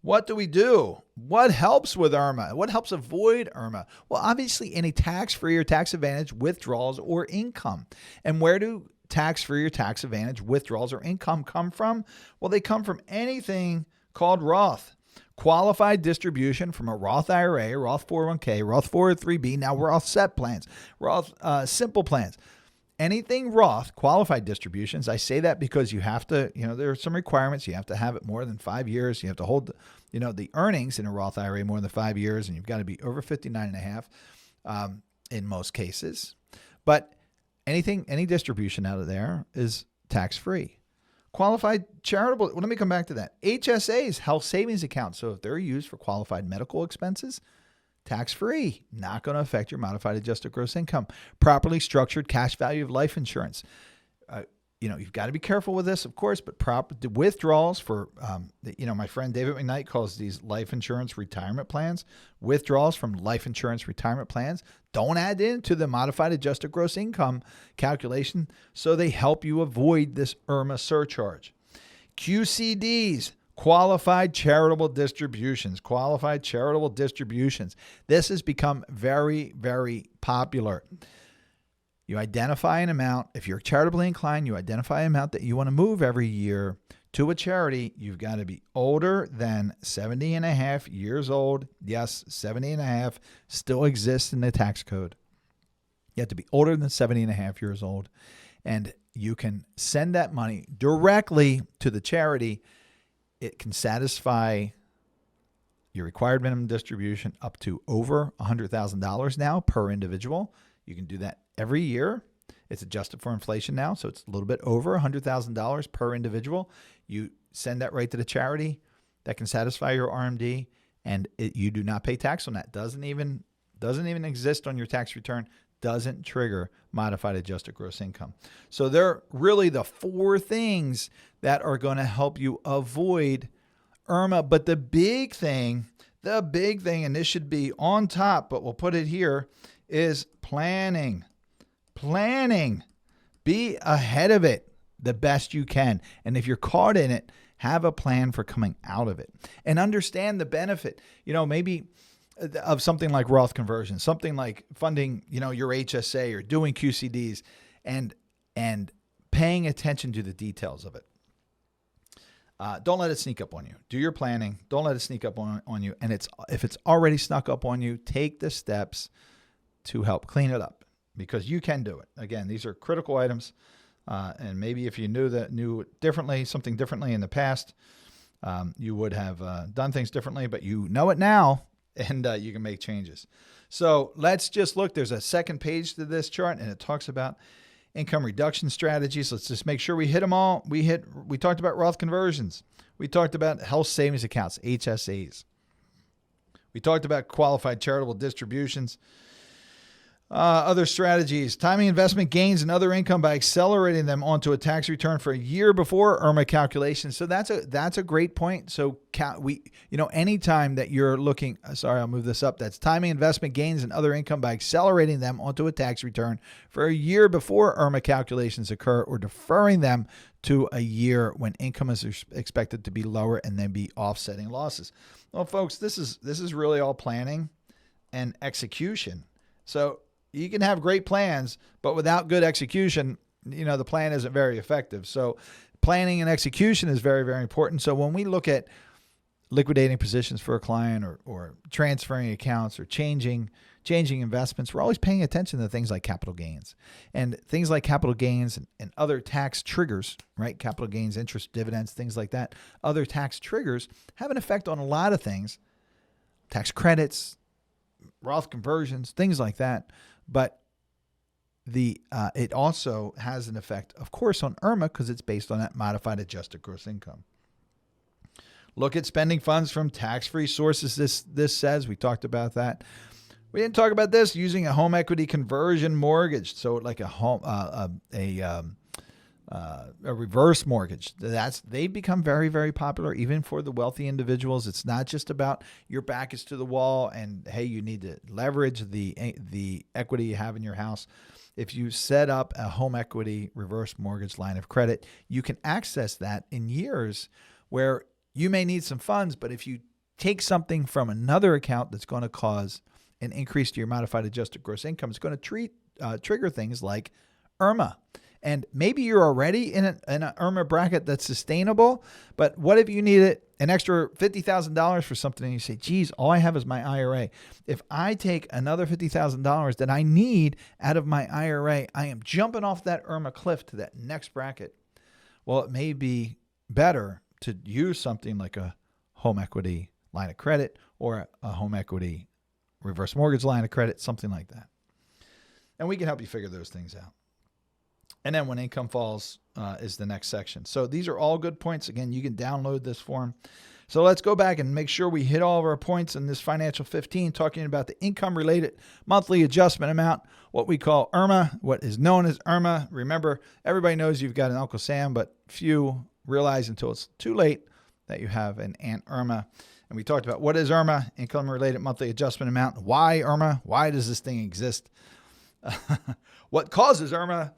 what do we do? What helps with IRMAA? What helps avoid IRMAA? Well, obviously any tax-free or tax advantage withdrawals or income. And where do tax-free or tax advantage withdrawals or income come from? Well, they come from anything called Roth. Qualified distribution from a Roth IRA, Roth 401k, Roth 403b, now Roth SEP plans, Roth simple plans. Anything Roth, qualified distributions, I say that because you have to, there are some requirements. You have to have it more than 5 years. You have to hold, the earnings in a Roth IRA more than 5 years, and you've got to be over 59.5 in most cases. But any distribution out of there is tax-free. Qualified charitable, well, let me come back to that. HSAs, health savings accounts. So if they're used for qualified medical expenses, tax-free, not going to affect your modified adjusted gross income. Properly structured cash value of life insurance. You've got to be careful with this, of course, but the withdrawals for, my friend David McKnight calls these life insurance retirement plans. Withdrawals from life insurance retirement plans don't add into the modified adjusted gross income calculation, so they help you avoid this IRMAA surcharge. QCDs, qualified charitable distributions. This has become very, very popular. You identify an amount. If you're charitably inclined, you identify an amount that you want to move every year to a charity. You've got to be older than 70 and a half years old. Yes, 70 and a half still exists in the tax code. You have to be older than 70 and a half years old. And you can send that money directly to the charity. It can satisfy your required minimum distribution up to over $100,000 now per individual. You can do that every year. It's adjusted for inflation now, so it's a little bit over $100,000 per individual. You send that right to the charity that can satisfy your RMD, and you do not pay tax on that. Doesn't even exist on your tax return. Doesn't trigger modified adjusted gross income. So they're really the four things that are going to help you avoid IRMAA. But the big thing, and this should be on top, but we'll put it here, is planning. Be ahead of it the best you can. And if you're caught in it, have a plan for coming out of it and understand the benefit, maybe of something like Roth conversion, something like funding, your HSA or doing QCDs and paying attention to the details of it. Don't let it sneak up on you. Do your planning. Don't let it sneak up on you. And if it's already snuck up on you, take the steps to help clean it up, because you can do it. Again, these are critical items. And maybe if you knew something differently in the past, you would have done things differently, but you know it now, and you can make changes. So let's just look. There's a second page to this chart, and it talks about income reduction strategies. Let's just make sure we hit them all. We talked about Roth conversions. We talked about health savings accounts, HSAs. We talked about qualified charitable distributions. Other strategies, timing investment gains and other income by accelerating them onto a tax return for a year before IRMAA calculation. So that's a great point. So anytime that you're looking, I'll move this up. That's timing investment gains and other income by accelerating them onto a tax return for a year before IRMAA calculations occur, or deferring them to a year when income is expected to be lower and then be offsetting losses. Well, folks, this is really all planning and execution. So you can have great plans, but without good execution, the plan isn't very effective. So planning and execution is very, very important. So when we look at liquidating positions for a client, or transferring accounts, or changing investments, we're always paying attention to things like capital gains. And things like capital gains and other tax triggers, right? Capital gains, interest, dividends, things like that. Other tax triggers have an effect on a lot of things. Tax credits, Roth conversions, things like that. But it also has an effect, of course, on IRMAA, because it's based on that modified adjusted gross income. Look at spending funds from tax-free sources. This says, we talked about that. We didn't talk about this, using a home equity conversion mortgage. So like a reverse mortgage. They've become very, very popular, even for the wealthy individuals. It's not just about your back is to the wall and, hey, you need to leverage the equity you have in your house. If you set up a home equity reverse mortgage line of credit, you can access that in years where you may need some funds, but if you take something from another account that's going to cause an increase to your modified adjusted gross income, it's going to trigger things like IRMAA. And maybe you're already in an IRMAA bracket that's sustainable, but what if you needed an extra $50,000 for something and you say, geez, all I have is my IRA. If I take another $50,000 that I need out of my IRA, I am jumping off that IRMAA cliff to that next bracket. Well, it may be better to use something like a home equity line of credit, or a home equity reverse mortgage line of credit, something like that. And we can help you figure those things out. And then when income falls is the next section. So these are all good points. Again, you can download this form. So let's go back and make sure we hit all of our points in this Financial 15, talking about the income-related monthly adjustment amount, what we call IRMAA, what is known as IRMAA. Remember, everybody knows you've got an Uncle Sam, but few realize until it's too late that you have an Aunt Irma. And we talked about what is IRMAA, income-related monthly adjustment amount. Why IRMAA? Why does this thing exist? What causes IRMAA?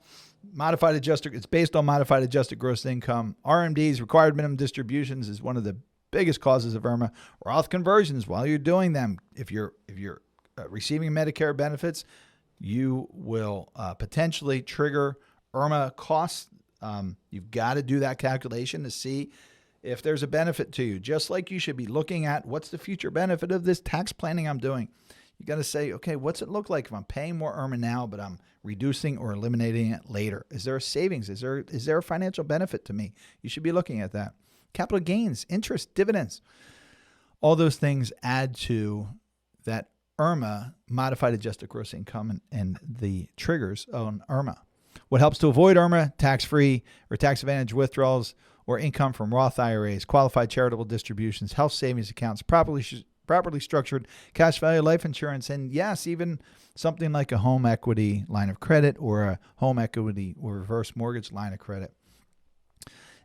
Modified adjusted, it's based on modified adjusted gross income. RMDs, required minimum distributions, is one of the biggest causes of IRMAA. Roth conversions, while you're doing them, if you're receiving Medicare benefits, you will potentially trigger IRMAA costs. You've got to do that calculation to see if there's a benefit to you. Just like you should be looking at what's the future benefit of this tax planning I'm doing. You got to say, okay, what's it look like if I'm paying more IRMAA now, but I'm reducing or eliminating it later? Is there a savings? Is there a financial benefit to me? You should be looking at that. Capital gains, interest, dividends, all those things add to that IRMAA, modified adjusted gross income, and the triggers on IRMAA. What helps to avoid IRMAA? Tax-free or tax advantage withdrawals or income from Roth IRAs, qualified charitable distributions, health savings accounts, properly structured cash value life insurance, and yes, even something like a home equity line of credit or a home equity or reverse mortgage line of credit.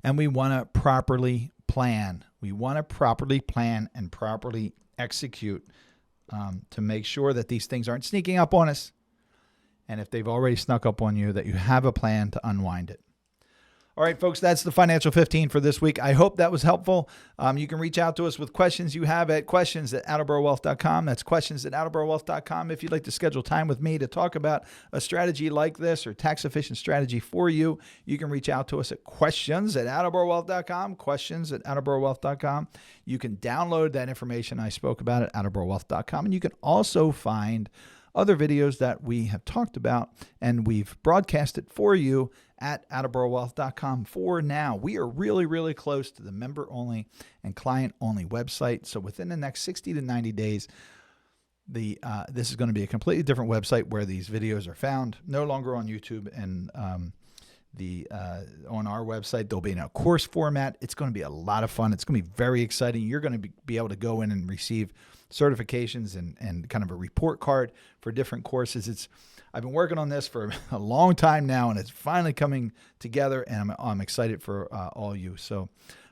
And we want to properly plan. We want to properly plan and properly execute to make sure that these things aren't sneaking up on us. And if they've already snuck up on you, that you have a plan to unwind it. All right, folks, that's the Financial 15 for this week. I hope that was helpful. You can reach out to us with questions you have at questions@attleborowealth.com. That's questions@attleborowealth.com. If you'd like to schedule time with me to talk about a strategy like this or tax-efficient strategy for you, you can reach out to us at questions@attleborowealth.com, questions@attleborowealth.com. You can download that information I spoke about at attleborowealth.com, and you can also find other videos that we have talked about, and we've broadcasted for you at attleborowealth.com for now. We are really, really close to the member-only and client-only website. So within the next 60 to 90 days, this is going to be a completely different website where these videos are found, no longer on YouTube, and on our website. They'll be in a course format. It's going to be a lot of fun. It's going to be very exciting. You're going to be able to go in and receive certifications and kind of a report card for different courses. I've been working on this for a long time now, and it's finally coming together, and I'm excited for all you. So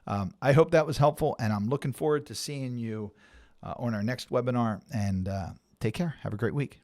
I hope that was helpful, and I'm looking forward to seeing you on our next webinar. And take care. Have a great week.